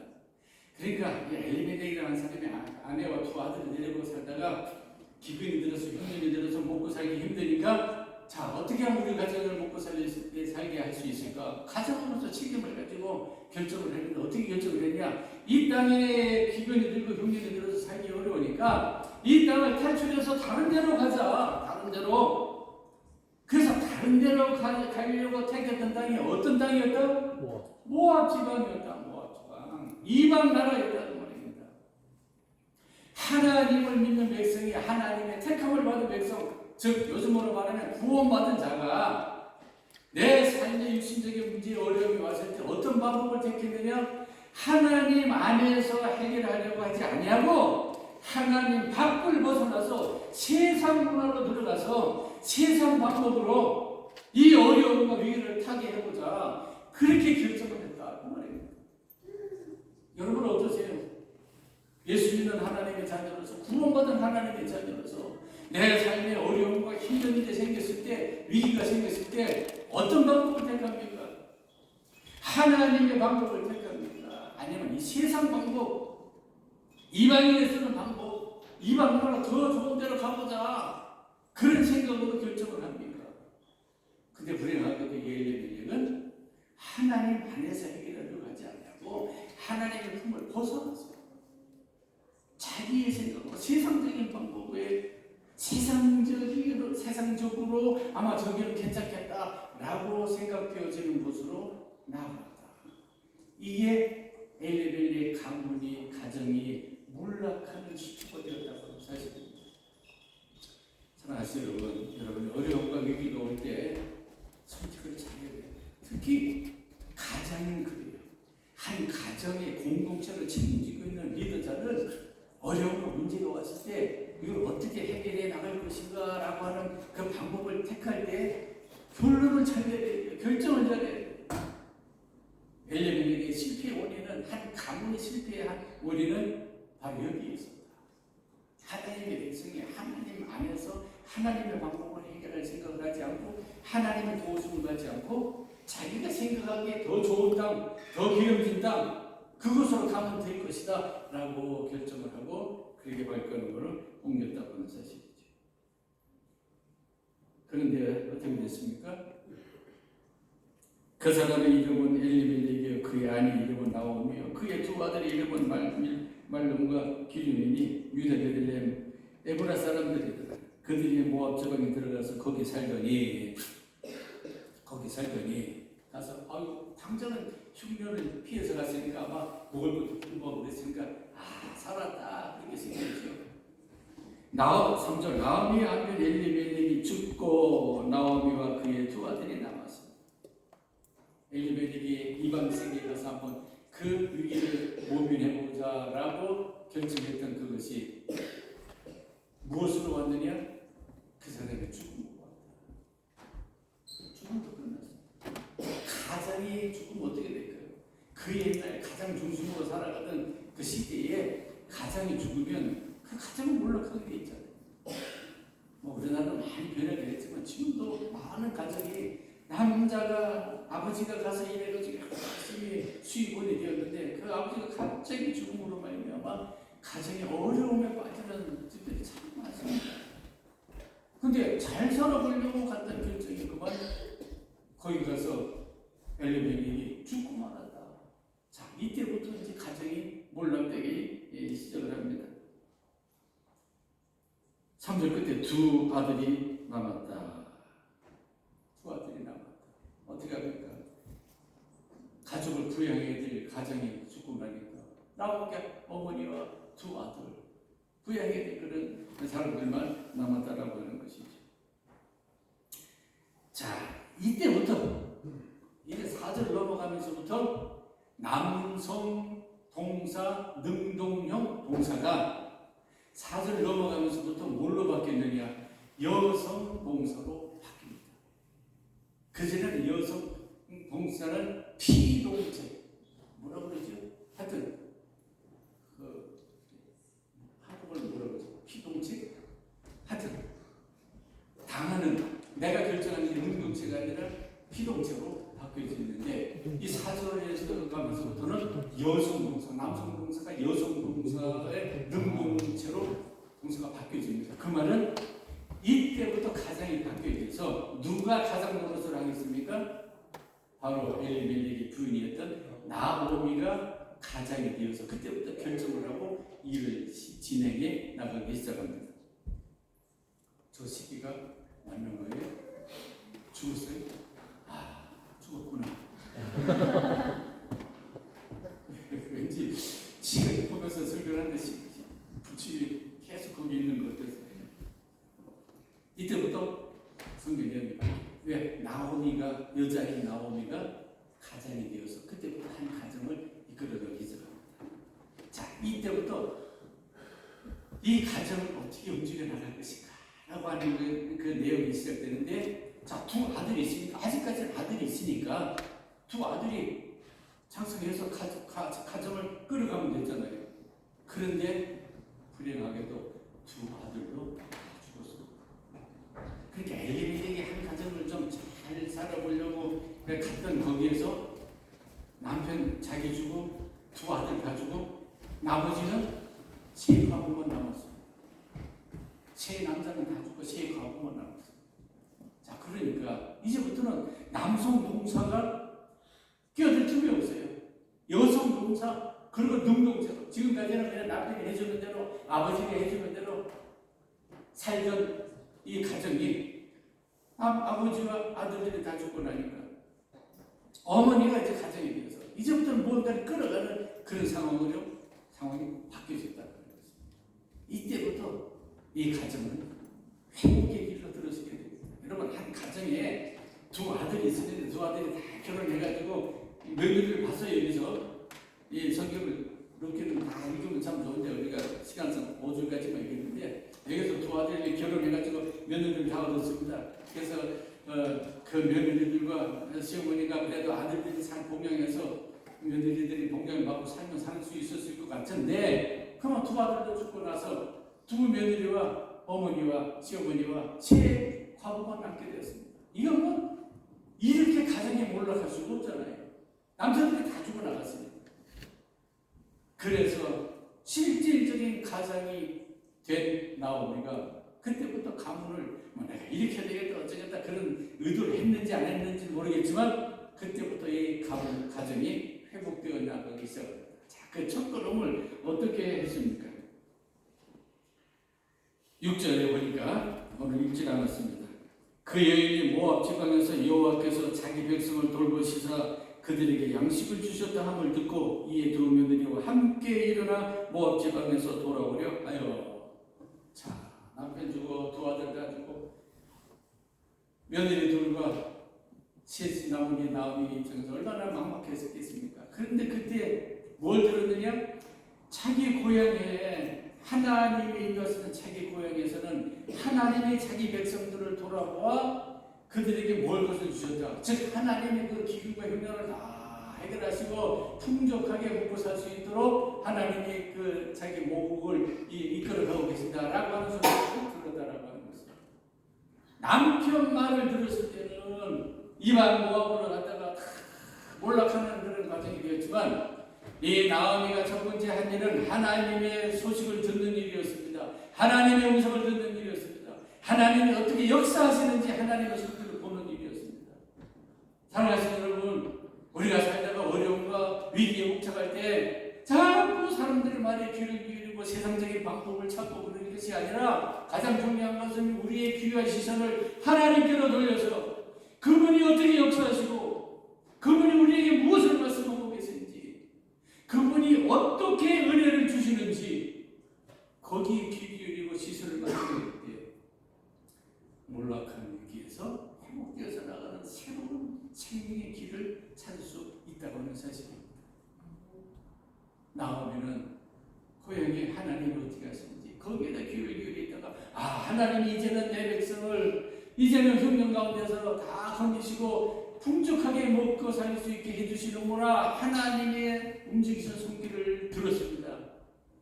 그러니까 엘리멜렉이라는 사람이 아내와 두 아들을 데리고 살다가 기근이 들어서 흉년이 들어서 먹고 살기 힘드니까 자, 어떻게 하면 우리 가정을 먹고 살게 할 수 있을까? 가정으로서 책임을 가지고 결정을 했는데 어떻게 결정을 했냐? 이 땅에 기근이 들고 흉년이 들어서 살기 어려우니까 이 땅을 탈출해서 다른 데로 가자. 다른 데로. 그래서 다른 데로 가려고 택했던 땅이 어떤 땅이었다? 모압 지방이었다. 모압 지방. 이방 나라였다는 말입니다. 하나님을 믿는 백성이 하나님의 택함을 받은 백성, 즉 요즘으로 말하면 구원받은 자가 내 삶의 육신적인 문제에 어려움이 왔을 때 어떤 방법을 택했느냐? 하나님 안에서 해결하려고 하지 아니하고 하나님 밖을 벗어나서 세상 문화로 들어가서 세상 방법으로 이 어려움과 위기를 타게 해보자. 그렇게 결정을 했다. 그 말입니다. 여러분 어떠세요? 예수 믿는 하나님의 자녀로서, 구원받은 하나님의 자녀로서 내 삶에 어려움과 힘든 일이 생겼을 때, 위기가 생겼을 때 어떤 방법을 택합니까? 하나님의 방법을 택합니까? 아니면 이 세상 방법, 이방인에 쓰는 방법, 이방 나라 더 좋은 데로 가보자. 그런 생각으로 결정을 합니까? 근데 불행하게도 엘리멜렉은 하나님 안에서 해결하려고 하지 않냐고 하나님의 품을 벗어나서 자기의 생각으로 세상적인 방법에 세상적으로 아마 저기는 괜찮겠다라고 생각되어지는 곳으로 나아갔다. 이게 엘리멜렉 가문이 가정이 몰락하는 시초가 되었다고 하는 사실입니다. 사랑하시는 여러분, 어려움과 위기가 올 때 선택을 잘해야 돼요. 특히 가장은 그래요. 한 가정의 공동체를 책임지고 있는 리더자는 어려움과 문제가 왔을 때 이걸 어떻게 해결해 나갈 것인가 라고 하는 그 방법을 택할 때 결론을 잘 내야 돼요. 결정을 잘해야 돼요. 엘리멜렉의 실패의 원인은, 한 가문의 실패의 원인은 바로 여기에 있습니다. 하나님의 백성이 하나님 안에서 하나님의 방법을 해결할 생각을 하지 않고, 하나님의 도우심을 받지 않고, 자기가 생각하기에 더 좋은 땅, 더 기름진 땅, 그곳으로 가면 될 것이다 라고 결정을 하고 그렇게 발걸음으로 옮겼다고 하는 사실이죠. 그런데 어떻게 됐습니까? 그 사람의 이름은 엘리멜렉이요, 그의 아내 이름은 나오미요, 그의 두 아들의 이름은 말론과 기륜이니 유다 베들레헴 에브라 사람들이더라. 그들이 모압 지방에 들어가서 거기 살더니 가서 아유 당장은 흉년을 피해서 갔으니까 아마 먹을 것도 굶고 그랬으니까 살았다 그렇게 생각했죠. 3절 나오미 아들 엘리멜렉이 죽고 나오미와 그의 두 아들이 남았습니다. 엘리멜렉이 이방 세계에 가서 한번 그 위기를 모면해보자라고 결정했던 그것이 무엇으로 왔느냐? 그 사람의 죽음으로 왔다. 죽음도 끝났어. 가장이 죽으면 어떻게 될까요? 그 옛날 가장 중심으로 살아가던 그 시대에 가장이 죽으면 그 가정은 몰락하게 돼 있잖아요. 뭐 우리나라는 많이 변하게 했지만 지금도 많은 가정이 남자가 아버지가 가서 일해가지고 열심히 수입원이 되었는데 그 아버지가 갑자기 죽음으로 말미암아 가정이 어려움에 빠지는 집들이 참 많습니다. 근데 잘 살아보려고 갔던 결정이 그만 거기 가서 엘리멜렉이 죽고 말았다. 자, 이때부터 이제 가정이 몰락되기 시작을 합니다. 3절 끝에 두 아들이 남았다. 두 아들이 남았다. 어떻게 합니까? 가족을 부양해야 될 가정이 죽고 나니까 나오게 어머니와 두 아들 부양해야 될 그런 사람들만 남았다라고 하는 것이죠. 자, 이때부터 이제 4절 넘어가면서부터 남성 동사 능동형 동사가 4절 넘어가면서부터 뭘로 바뀌었느냐? 여성 동사로 바뀝니다. 그전에는 여성 동사는 피동체 뭐라 그러죠? 하여튼 그 한국어로 뭐라 그러죠? 피동체? 하여튼 당하는 내가 결정하는 게 능동체가 아니라 피동체로 바뀌어져 있는데 이 4절에서 가면서부터는 여성 동사, 남성 동사가 여성 동사의 능동체로 동사가 바뀌어집니다. 그 말은 이때부터 가장이 바뀌어져서 누가 가장 노릇을 하겠습니까? 바로 엘리멜렉의 부인이었던 나오미가 가장이 되어서 그때부터 결정을 하고 일을 진행해 나가기 시작합니다. 저 시기가 맞는 거예요? 죽었어요? 죽었구나. 왠지 지금 보면서 설교를 하는데 부치 계속 거기 있는 것 같아서 이때부터 성경이 합니다. 왜? 나오미가 여자인 나오미가 가장이 되어서 그때부터 한 가정을 이끌어가기 시작합니다. 자, 이때부터 이 가정을 어떻게 움직여 나갈 것인가 라고 하는 그 내용이 시작되는데 자, 두 아들이 있으니까 아직까지는 아들이 있으니까 두 아들이 창성해서 가정을 끌어가면 되잖아요. 그런데 불행하게도 두 아들도 다 죽었어요. 그러니까 엘리멜렉이 한 가정을 좀 잘 살아보려고 갔던 거기에서 남편 자기 주고 두 아들 다 주고 나머지는 세 가구만 남았어요. 세 남자는 다 죽고 세 가구만 남았어요. 자, 그러니까 이제부터는 남성 동사가 끼어들 틈이 없어요. 여성 동사 그리고 능동체로 지금까지는 그냥 남편이 해주는 대로 아버지가 해주는 대로 살던 이 가정이 아버지와 아들들이 다 죽고 나니까 어머니가 이제 가정이 되어서 이제부터는 무언가를 끌어가는 그런 상황이 바뀌어졌다는 것입니다. 이때부터 이 가정은 행복의 길로 들어서게 됩니다. 여러분, 한 가정에 두 아들이 있었는데 두 아들이 다 결혼해가지고 며느리를 봤어요. 여기서 이 성경을 이렇게는 다 읽으면 참 좋은데 우리가 시간상 5절까지만 읽었는데 여기서 두 아들이 결혼해가지고 며느리를 다 얻었습니다. 그래서 그 아버지와 시어머니가 그래도 아들들이 잘 봉양해서 며느리들이 봉양을 받고 살면 살 수 있었을 것 같은데, 그러면 두 아들도 죽고 나서 두 며느리와 어머니와 시어머니와 세 과부가 남게 되었습니다. 이건 뭐 이렇게 가정이 몰락할 수가 없잖아요. 남자들이 다 죽어 나갔습니다. 그래서 실질적인 가장이 된 나오미가 그때부터 가문을 뭐 내가 이렇게 되겠다 어쩌겠다 그런 의도를 했는지 안 했는지 모르겠지만 그때부터 이 가정이 회복되어 나가기 시작합니다. 자, 그 첫걸음을 어떻게 했습니까? 6절에 보니까 오늘 읽지 않았습니다. 그 여인이 모압 지방에서 여호와께서 자기 백성을 돌보시사 그들에게 양식을 주셨다 함을 듣고 이에 두 며느리와 함께 일어나 모압 지방에서 돌아오려 하여. 자, 남편 주고 두 아들 다 주고 며느리 둘과 셋이 나오니 나오미 입장에서 얼마나 막막했겠습니까? 그런데 그때 뭘 들었느냐? 자기 고향에 하나님이 있었던 자기 고향에서는 하나님이 자기 백성들을 돌아보아 그들에게 뭘 것을 주셨다. 즉 하나님의 그 기근과 형편을 다 해결하시고 풍족하게 먹고 살 수 있도록 하나님이 그 자기 모국을 이끌어가고 계신다라고 하는 소리를 들었다라고 하는 것입니다. 남편 말을 들었을 때는 이방 모압으로 갔다가 몰락하는 그런 과정이 되었지만 이 나오미가 첫 번째 한 일은 하나님의 소식을 듣는 일이었습니다. 하나님의 음성을 듣는 일이었습니다. 하나님이 어떻게 역사하시는지 하나님의 속도를 보는 일이었습니다. 사랑하시는 여러분, 우리가 살다가 어려움과 위기에 묵착할 때 자꾸 사람들의 말에 귀를 기울이고 세상적인 방법을 찾고 그러는 것이 아니라 가장 중요한 것은 우리의 귀와 시선을 하나님께로 돌려서 그분이 어떻게 역사하시고 그분이 우리에게 무엇을 말씀하고 계신지 그분이 어떻게 은혜를 주시는지 거기에 귀 기울이고 시선을 맞추는 때 몰락한 위기에서 회복되어서 나가는 새로운 생명의 길을 찾을 수 있다고 하는 사실입니다. 나오면은 고향에 하나님이 어떻게 하시는지 거기에다 귀를 기울이다가 하나님이 이제는 내 백성을 이제는 흉년 가운데서 다 건지시고 풍족하게 먹고 살 수 있게 해주시는구나 하나님의 움직이신 손길을 들었습니다.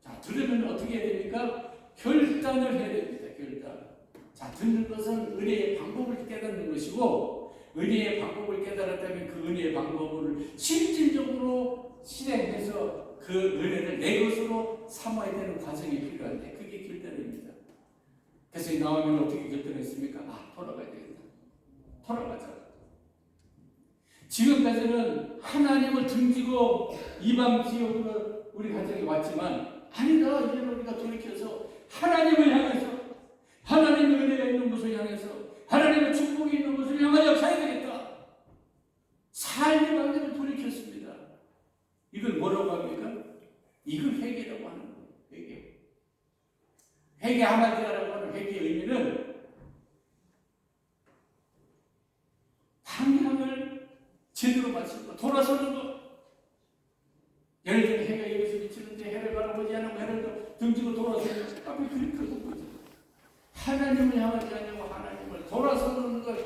자, 들으면 어떻게 해야 됩니까? 결단을 해야 됩니다. 결단. 자, 듣는 것은 은혜의 방법을 깨닫는 것이고 은혜의 방법을 깨달았다면 그 은혜의 방법을 실질적으로 실행해서 그 은혜를 내 것으로 삼아야 되는 과정이 필요한데 그게 결단입니다. 그래서 이 나오면 어떻게 결단했습니까? 돌아가야 되겠다. 돌아가자. 지금까지는 하나님을 등지고 이방 지역으로 우리 가정에 왔지만 아니다. 이제는 우리가 돌이켜서 하나님을 향해서 하나님의 은혜가 있는 곳을 향해서 하나님의 축복이 있는 곳을 향하여 가야 되겠다. 삶의 방향을 돌이켰습니다. 이걸 뭐라고 합니까? 이걸 회개라고 하는 거예요. 회개. 회개 하마디라고 하는 회개의 의미는 방향을 제대로 맞추고 돌아서는 것. 예를 들어 해가 여기서 비치는데 해를 바라보지 않고 해를 등지고 돌아서는 앞에 그렇게 하는 거죠. 하나님을 향하지 않냐고 하나님을 돌아서는 것.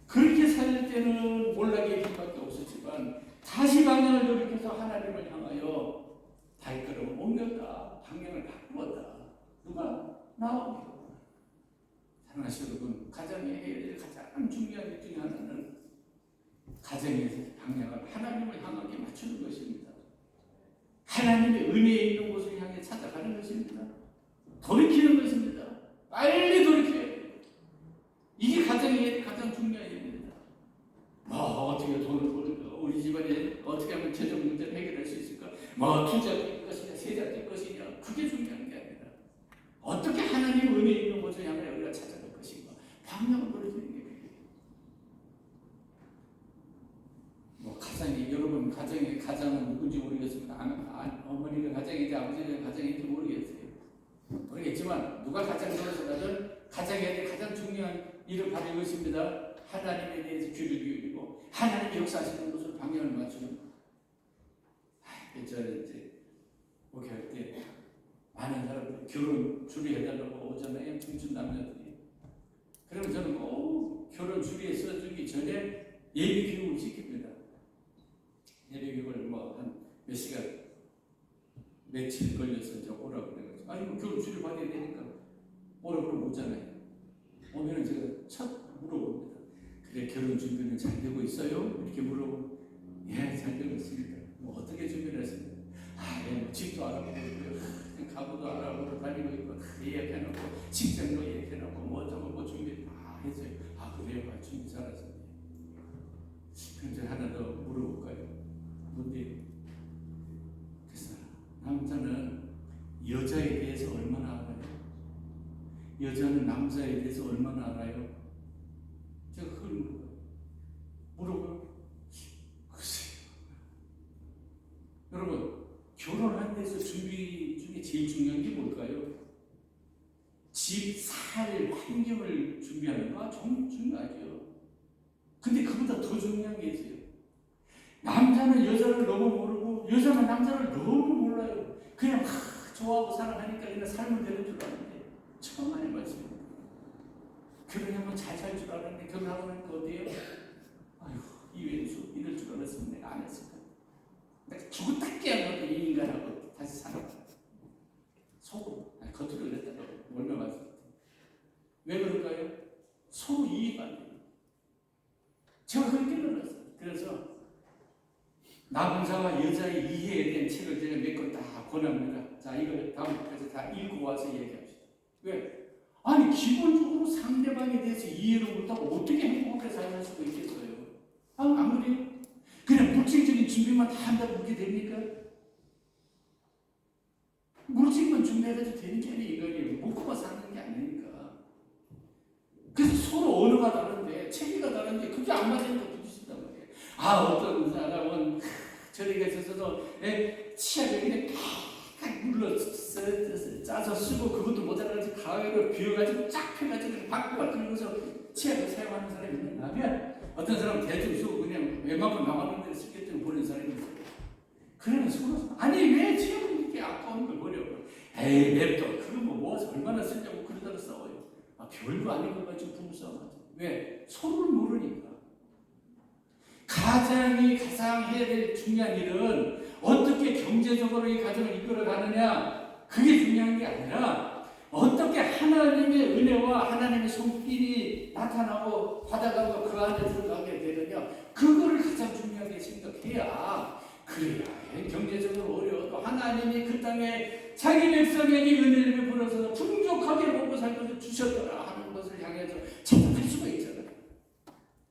그렇게 살 때는 몰락의 길밖에 없었지만 다시 방향을 돌이켜서 하나님을 향하여 발걸음을 옮겼다. 방향을 바꾸었다. 누가? 나오미. 사랑하시는 여러분, 가정에 해야 될 가장 중요한 것 중에 하나는 가정의 방향을 하나님을 향하게 맞추는 것입니다. 하나님의 은혜에 있는 곳을 향해 찾아가는 것입니다. 돌이키는 것입니다. 빨리 돌이켜야 돼요. 이게 가장 중요한 일입니다. 어떻게 돈을 벌까? 우리 집안에 어떻게 하면 재정 문제를 해결할 수 있을까? 투자될 것이냐, 세자될 것이냐? 그게 중요한 게 아니라 어떻게 하나님 은혜 있는 곳을 향해 우리가 찾아갈 것인가? 방향을 돌이키는 게 가장이 여러분 가정의 가장은 누군지 모르겠습니다. 어머니가 가장인지 아버지가 가장인지 모르겠지만 누가 가장 들어서가든 가장에게 가장 중요한 일을 받을 것입니다. 하나님에 대해서 귀를 기울이고 하나님의 역사하시는 것으로 방향을 맞추는. 저는 이제 목회할 때 많은 사람들이 결혼 준비해달라고 오잖아요. 청춘 남녀들이. 그러면 저는 꼭 결혼 준비해 써주기 전에 예비 교육을 시킵니다. 예비 교육을 뭐 한 몇 시간, 며칠 걸려서 이제 오라고 그래가지고 아니 뭐 교육 수료 받아야 되니까 오라고 그러면 오잖아요. 오면은 제가 첫 물어봅니다. 그래 결혼 준비는 잘 되고 있어요? 이렇게 물어보면 예, 잘 되고 있습니다. 뭐 어떻게 준비를 했습니까? 예, 뭐 집도 알아보고 있고요. 가구도 알아보고 다니고 있고 다 예약해놓고 직장도 예약해놓고 뭐 어쩌고 뭐 준비 다 했어요. 그래요? 준비 잘하셨네요. 그럼 제가 하나 더 물어볼까요? 뭔데? 그래서 남자는 여자에 대해서 얼마나 알아요? 여자는 남자에 대해서 얼마나 알아요? 제가 그걸 물어봐요. 글쎄요. 여러분, 결혼한 데서 준비 중에 제일 중요한 게 뭘까요? 집, 살, 환경을 준비하는 거 중요하죠. 근데 그보다 더 중요한 게 있어요. 남자는 여자를 너무 모르고 여자는 남자를 너무 몰라요. 그냥 좋아하고 사랑하니까 그냥 살면 되는 줄 아는데 천만의 말씀입니다. 결혼하면 잘 살 줄 알았는데 결혼하고 나니까 어때요? 아이고 이왼수 이럴 줄 알았으면 내가 안 했을까. 내가 죽었다 깨어나도 이 인간하고 다시 살아. 속으로 겉으로 그랬다가 얼마 맞을 때. 왜 그럴까요? 서로 이해가 안 돼요. 제가 그렇게 깨달았어요. 그래서 남자와 여자의 이해에 대한 책을 제가 몇 권 다 권합니다. 자, 이걸 다음까지 다 읽고 와서 얘기합시다. 왜? 아니, 기본적으로 상대방에 대해서 이해를 못하고 어떻게 행복하게 살 수가 있겠어요? 안 그래요? 그냥 물질적인 준비만 다 한다고 그렇게 됩니까? 물질만 준비해가지고 되는 게 아니에요. 이거는 먹고만 사는 게 아니니까. 그래서 서로 언어가 다른데, 체계가 다른데, 그게 안 맞으니까 부딪힌단 말이에요. 어떤 사람은 저리가 있어서도 치약을 그냥 칵칵 눌러 짜서 쓰고 그것도 모자라서 가위로 비워가지고 쫙 펴가지고 박박 긁어서 치약을 사용하는 사람이 있는다면 어떤 사람은 대충 쓰고 그냥 웬만큼 나가는 데를 쓰겠다고 보는 사람이 있어요. 그러면 서로 아니 왜 치약을 이렇게 아까운 걸 버려? 냅둬. 그거 뭐 모아서 얼마나 쓰냐고 그러다가 싸워요. 별거 아닌 것 가지고 부부싸움하죠. 왜? 서로를 모르니까. 가장 해야 될 중요한 일은 어떻게 경제적으로 이 가정을 이끌어가느냐 그게 중요한 게 아니라 어떻게 하나님의 은혜와 하나님의 손길이 나타나고 받아가고 그 안에 들어가게 되느냐 그거를 가장 중요하게 생각해야 그래야 경제적으로 어려워도 하나님이 그 땅에 자기 백성에게 은혜를 베풀어서 풍족하게 먹고 살 것을 주셨더라 하는 것을 향해서 찾아갈 수가 있잖아요.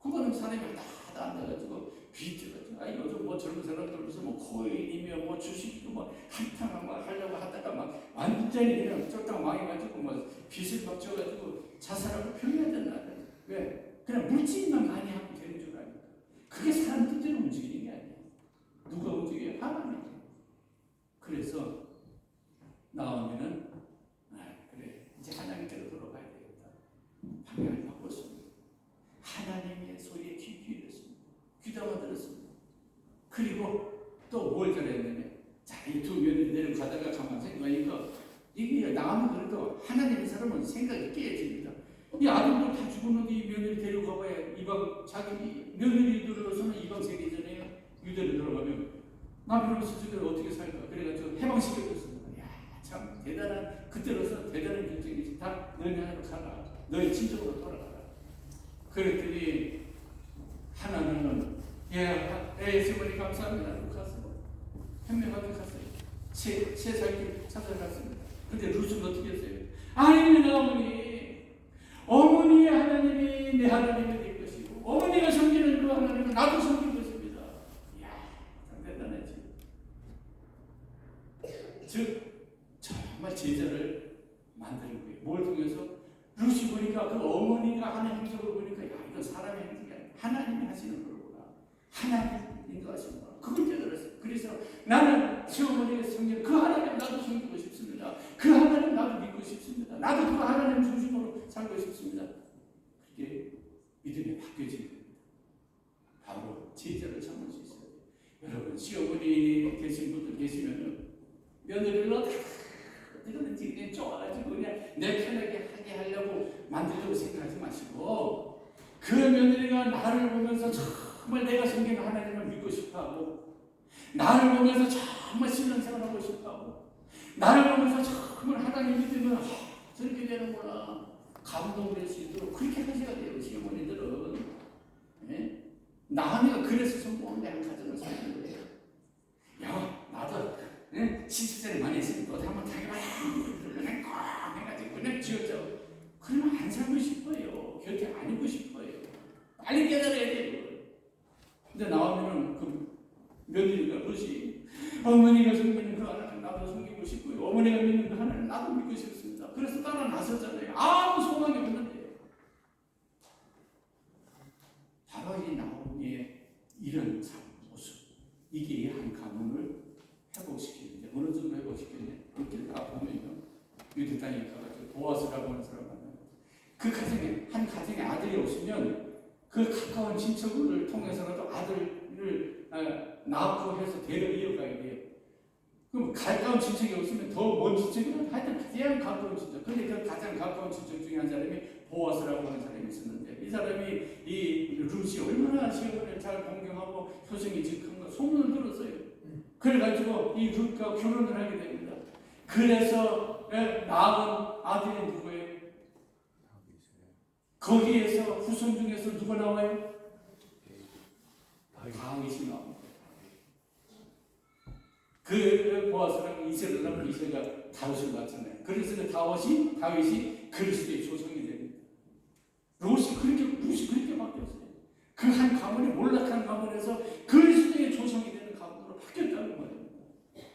그거는 사람이 다 앉아가지고 비틀어가지고 요즘 뭐 젊은 사람들 무슨 뭐 코인이며 뭐 주식도 뭐 한탕 막 하려고 하다가 막 완전히 그냥 쫄딱 망해가지고 뭐 빚을 막 져가지고 자살하고 병해야 된다. 왜? 그냥 물질만 많이 하면 되는 줄 아니까. 그게 사람 뜻대로 움직이는 게 아니야. 누가 움직여요? 하나님이. 그래서 나오면은 그래 이제 하나님께로 돌아가야 되겠다. 방향을 바꿨습니다. 하나님의 소리에 귀 기울였습니다. 귀담아 들었습니다. 그리고 또 뭘 잘했느냐? 자, 이 두 며느리 내려가다가 가만 생각하니까 이게 나가면 그래도 하나님의 사람은 생각이 깨집니다. 이 아들들 다 죽었는데 이 며느리 데려가봐야 이방 자기 며느리들로서는 이방 세계잖아요. 유대로 들어가면 남편으로 스스로 어떻게 살까? 그래가지고 해방시켜줬습니다. 야, 참 대단한 그때로서 대단한 결정이지. 다 너희 하나로 살아. 너희 친족으로 돌아가라. 그랬더니 하나는 세번이 감사합니다. 갔어요. 현명하게 갔어요. 새 살길 찾아갔습니다. 근데 룻은 어떻게 했어요? 아닙니다 어머니의 하나님이 내 하나님이 될 것이고 어머니가 섬기는 그 하나님은 나도 섬길 것입니다. 이야, 참 대단하지. 즉 정말 제자를 만드는 거예요. 뭘 통해서? 룻이 보니까 그 어머니가 하는 행동을 보니까 이건 사람의 행동이 아니야. 하나님이 하시는 거구나. 하나님 인도하시는 거구나. 그걸 깨달았어요. 그래서 나는 시어머니가 섬기는 그 하나님 나도 섬기고 싶습니다. 그 하나님 나도 믿고 싶습니다. 나도 그 하나님 중심으로 살고 싶습니다. 그게 믿음이 바뀌어지는 겁니다. 바로 제자를 찾을 수 있어요. 여러분 시어머니 계신 분들 계시면은 며느리를 어떻게든지 그냥 쪼아가지고 그냥 내 편하게 하게 하려고 만들려고 생각하지 마시고 그 며느리가 나를 보면서 정말 내가 섬기는 하나님을 믿고 싶어하고 나를 보면서 정말 신앙생활하고 싶어하고 나를 보면서 정말 하나님 믿으면 저렇게 되는구나 감동될 수 있도록 그렇게 하셔야 돼요. 시어머니들은. 예? 나은이가 그래서 성공한데 한 가정을 살는 거예요. 야 나도 시집살이 많이 했으니까 어디 한번 자기만 그냥 꽉 해가지고 그냥 지어져. 그러면 안 살고 싶어요. 곁에 안 있고 싶어요. 빨리 깨달아야 돼요. 근데 나오면은 그 며느리가 그것이 어머니가 섬기는 그 하나님 나도 섬기고 싶고요. 어머니가 믿는 그 하나님 나도 믿고 싶습니다. 그래서 따라 나섰잖아요. 아무 소망이 없는데 바로 이 나오미의 이런 삶 모습 이게 한 가문을 회복시키는데 어느 정도 회복시키는데 이렇게 다 보면요 유대 땅에 가가지고 보아스라고 하는 사람 만나요. 그 가정에 한 가정에 아들이 없으면 그 가까운 친척을 통해서라도 아들을 낳고 해서 대를 이어가야 돼요. 그럼 가까운 친척이 없으면 더 먼 친척은 하여튼 가장 가까운 친척. 근데 그 가장 가까운 친척 중에 한 사람이 보아스라고 하는 사람이 있었는데 이 사람이 이 룻이 얼마나 시어머니를 잘 공경하고 효성이 직한가 소문을 들었어요. 그래가지고 이 룻과 결혼을 하게 됩니다. 그래서 낳은 아들이 누구예요? 거기에서 후손 중에서 누가 나와요? 다윗이 나옵니다. 그 보아스랑 이세를 낳은 이세가 다윗을 낳잖아요. 그래서 그 다윗이 그리스도의 조상이 됩니다. 룻이 그렇게 바뀌었어요. 그 한 가문이 몰락한 가문에서 그리스도의 조상이 되는 가문으로 바뀌었다는 말입니다.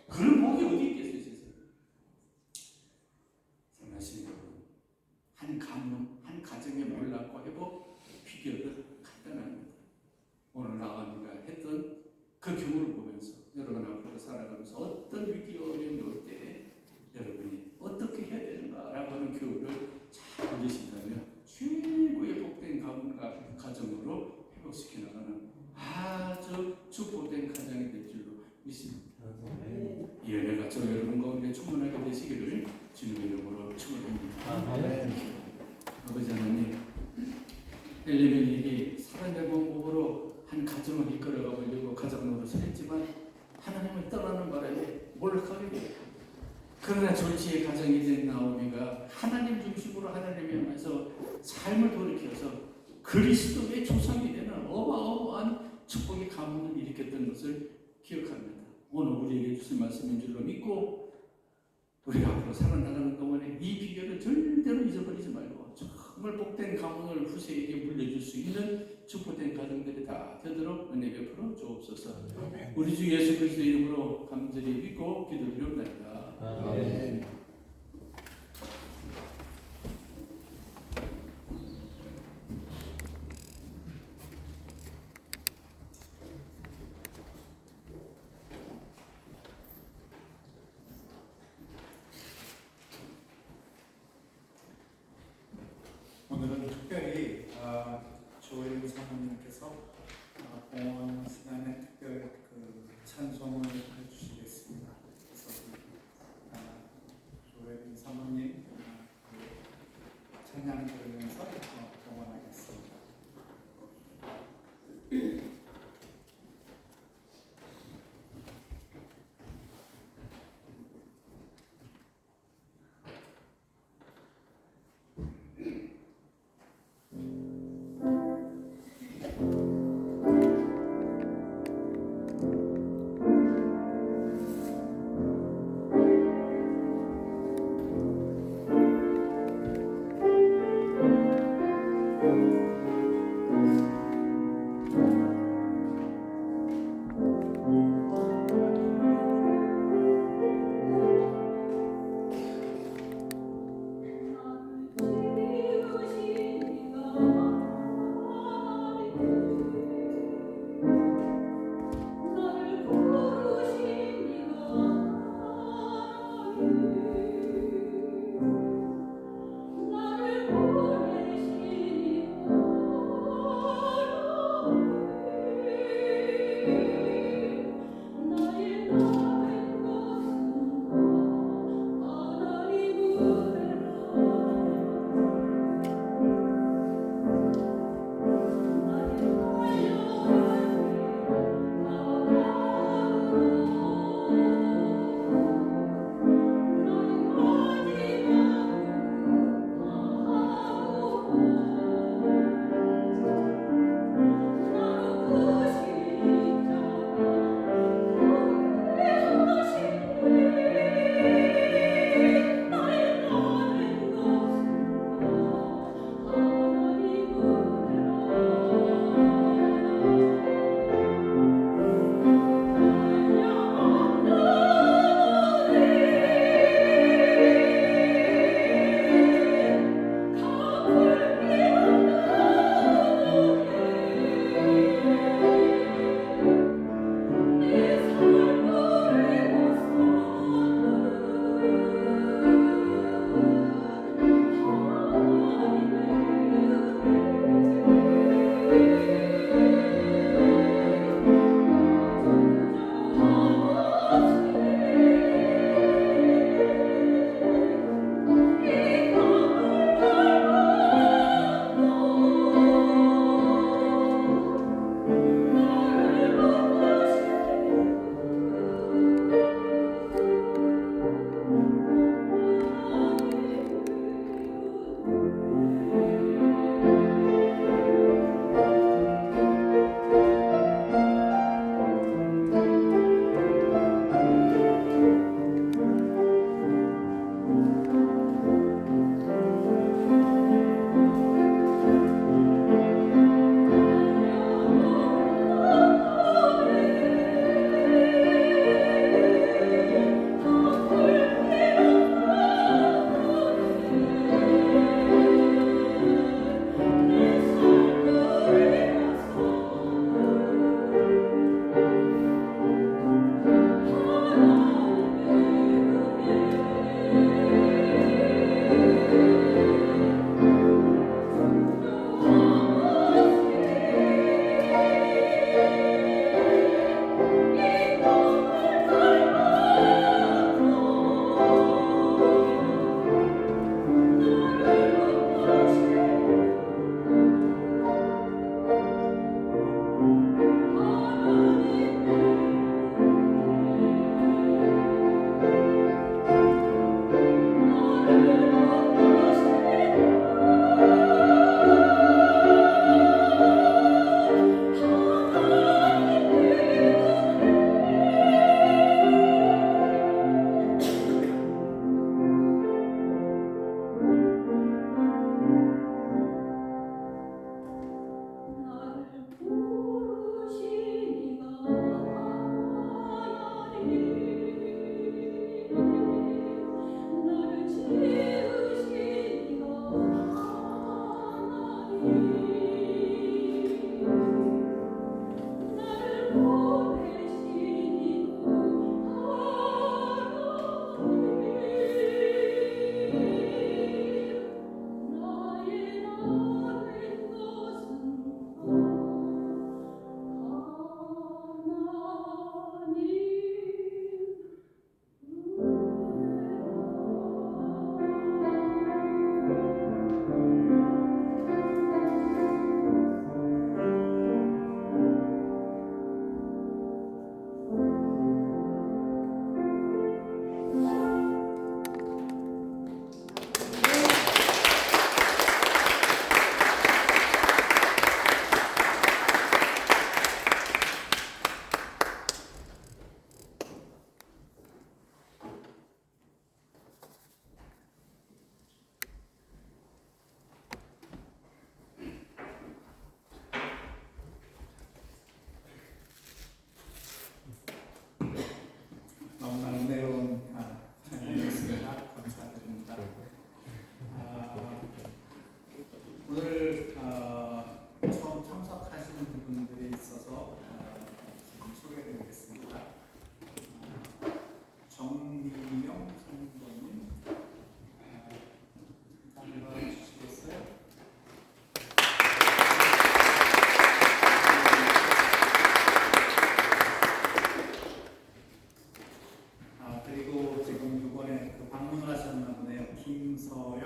그런 복이 어디 있겠어요, 세상에? 사랑하시는 여러분, 한 가문, 한 가정의 몰락과 회복 비결은 간단합니다. 오늘 나가니까 했던 그 경우를 보면서 여러분 앞으로 살아가면서 어떤 위기 어려움이 올 때 여러분이 어떻게 해야 되는가라고 하는 교훈을 잘 얻으신다면 최고의 복된 가문과 가정으로 회복시켜 나가는 아주 축복된 가정이 될 줄로 믿습니다. 이 은혜가 저 여러분 가운데 충만하게 되시기를 주님의 이름으로 축원합니다. 아버지 하나님, 엘리멜렉이 사람의 방법으로 한 가정을 이끌어가보려고 가정 노릇을 했지만 하나님을 떠나는 바람에 몰락하게 돼요. 그러나 졸지의 가정이 된 나오미가 하나님 중심으로 하나님을 향해서 삶을 돌이켜서 그리스도의 조상이 되는 어마어마한 축복의 가문을 일으켰던 것을 기억합니다. 오늘 우리에게 주신 말씀인 줄로 믿고 우리가 앞으로 살아나가는 동안에 이 비결을 절대로 잊어버리지 말고 정말 복된 가문을 후세에게 물려줄 수 있는 축복된 가정들이 다 되도록 은혜 베풀어 주옵소서. 우리 주 예수 그리스도 이름으로 간절히 믿고 기도드리옵나이다. 아멘. 오늘은 특별히 조혜림 사모님께서 공원 시간에 특별 그 찬송을 해주시겠습니다. 그래서 조혜림 사모님 찬양 들으면서 공헌하겠습니다.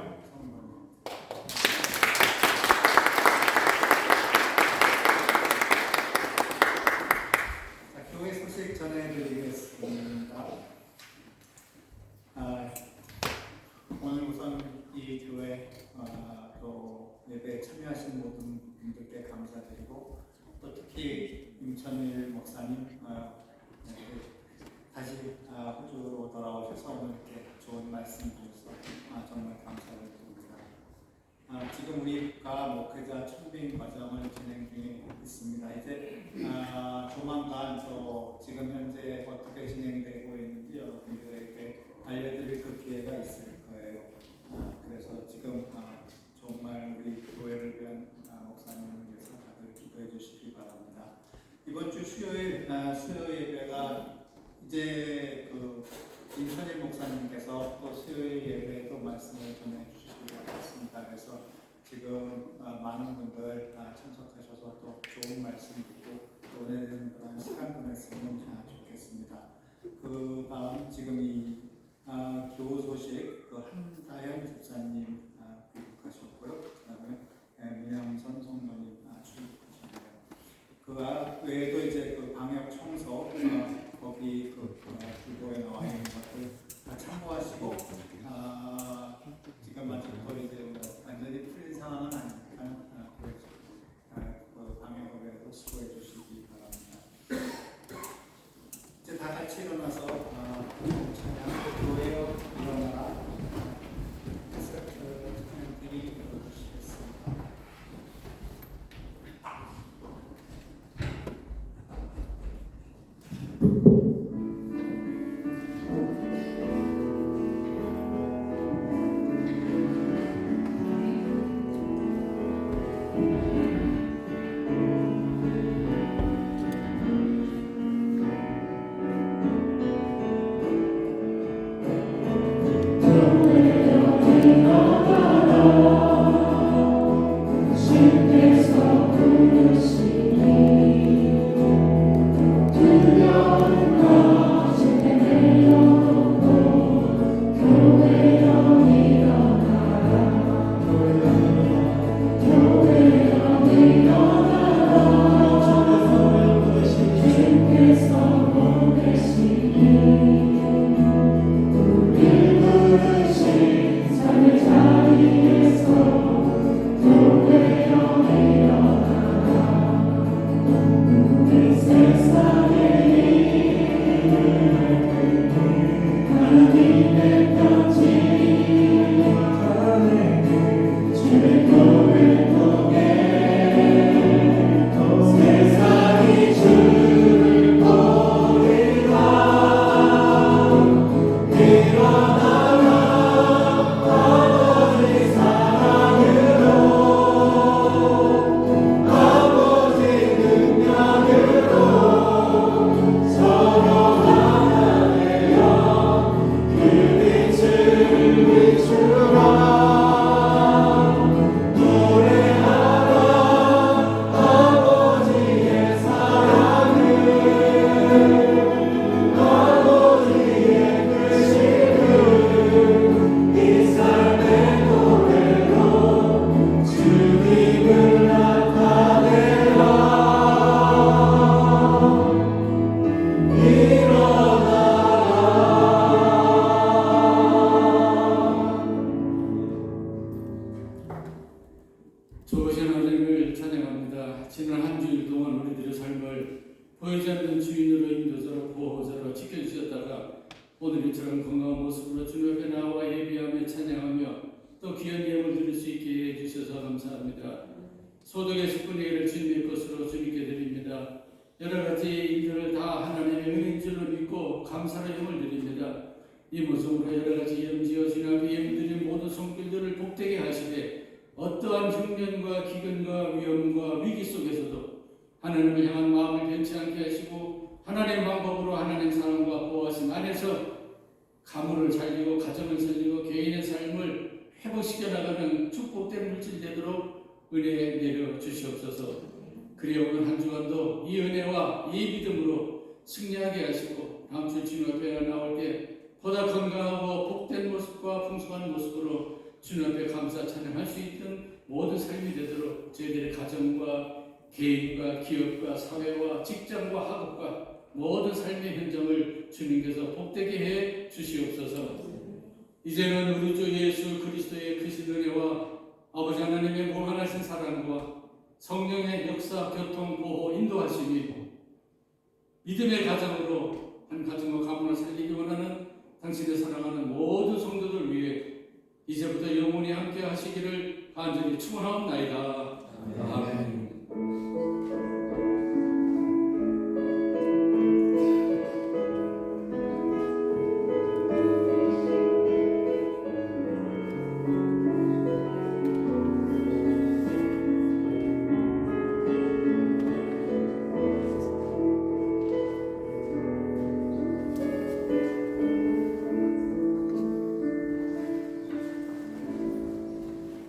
김민영 성모님. 자, 교회 소식 전해드리겠습니다. 오늘 우선 이 교회 또 예배에 참여하신 모든 분들께 감사드리고 또 특히 임천일 목사님 네, 다시 호주로 돌아오셔서 오늘 이렇게 좋은 말씀 주셔서 정말 감사를 드립니다. 지금 우리가 목회자 청빙 과정을 진행 중에 있습니다. 이제 조만간 또 지금 현재 어떻게 진행되고 있는지 여러분들에게 알려드릴 그 기회가 있을 거예요. 그래서 지금 정말 우리 교회를 위한 목사님을 위해서 다들 기도해 주시기 바랍니다. 이번 주 수요일 수요 예배가 이제 그 임천일 목사님께서 또 수요일 예배에도 말씀을 전해 주시기로 했습니다. 그래서 지금 많은 분들 참석하셔서 또 좋은 말씀 듣고 또 은혜되는 그런 시간 보냈으면 좋겠습니다. 그 다음 지금 이 교우 소식 그 한다현 집사님 귀국하셨고요. 그 다음에 민영선 성도님 출국하셨네요. 그 외에도 이제 그 방역 청소 거기 그 기도에 나와 있는 것들 다 참고하시고 지금 아직도 이제 뭐 완전히 풀린 상황은 아니니까 그 방역에 대해서 수고해 주시기 바랍니다. 이제 다 같이 일어나서 찬양 교회여 일어나라 찬양들이 읽어주시겠습니다. 좋으신 하나님을 찬양합니다. 지난 한 주일 동안 우리들의 삶을 보이지 않는 주인으로 인도자로 보호자로 지켜주셨다가 오늘 이처럼 건강한 모습으로 주님 앞에 나와 예비하며 찬양하며 또 귀한 예물 드릴 수 있게 해주셔서 감사합니다. 소득의 10분의 1을 주님의 것으로 주님께 드립니다. 여러 가지 일들을 다 하나님의 은혜인 줄로 믿고 감사의 힘을 드립니다. 이 모습으로 여러 가지 염지어 지나고 예물드린 모든 손길들을 복되게 하시되 어떠한 흉년과 기근과 위험과 위기 속에서도 하나님을 향한 마음을 변치 않게 하시고 하나님의 방법으로 하나님 사랑과 보호하심 안에서 가문을 살리고 가정을 살리고 개인의 삶을 회복시켜 나가는 축복된 물질 되도록 은혜 내려 주시옵소서. 그리하여 오늘 한 주간도 이 은혜와 이 믿음으로 승리하게 하시고 다음 주 주님 앞에 나올 때 보다 건강하고 복된 모습과 풍성한 모습으로 주님 앞에 감사 찬양할 수 있던 모든 삶이 되도록 저희들의 가정과 개인과 기업과 사회와 직장과 학업과 모든 삶의 현장을 주님께서 복되게 해 주시옵소서. 이제는 우리 주 예수 그리스도의 크신 은혜와 아버지 하나님의 무한하신 사랑과 성령의 역사, 교통, 보호, 인도하심이 믿음의 가정으로 한 가정과 가문을 살리기 원하는 당신의 사랑하는 모든 성도들 위해 이제부터 영원히 함께 하시기를 간절히 축원하옵나이다. 아멘.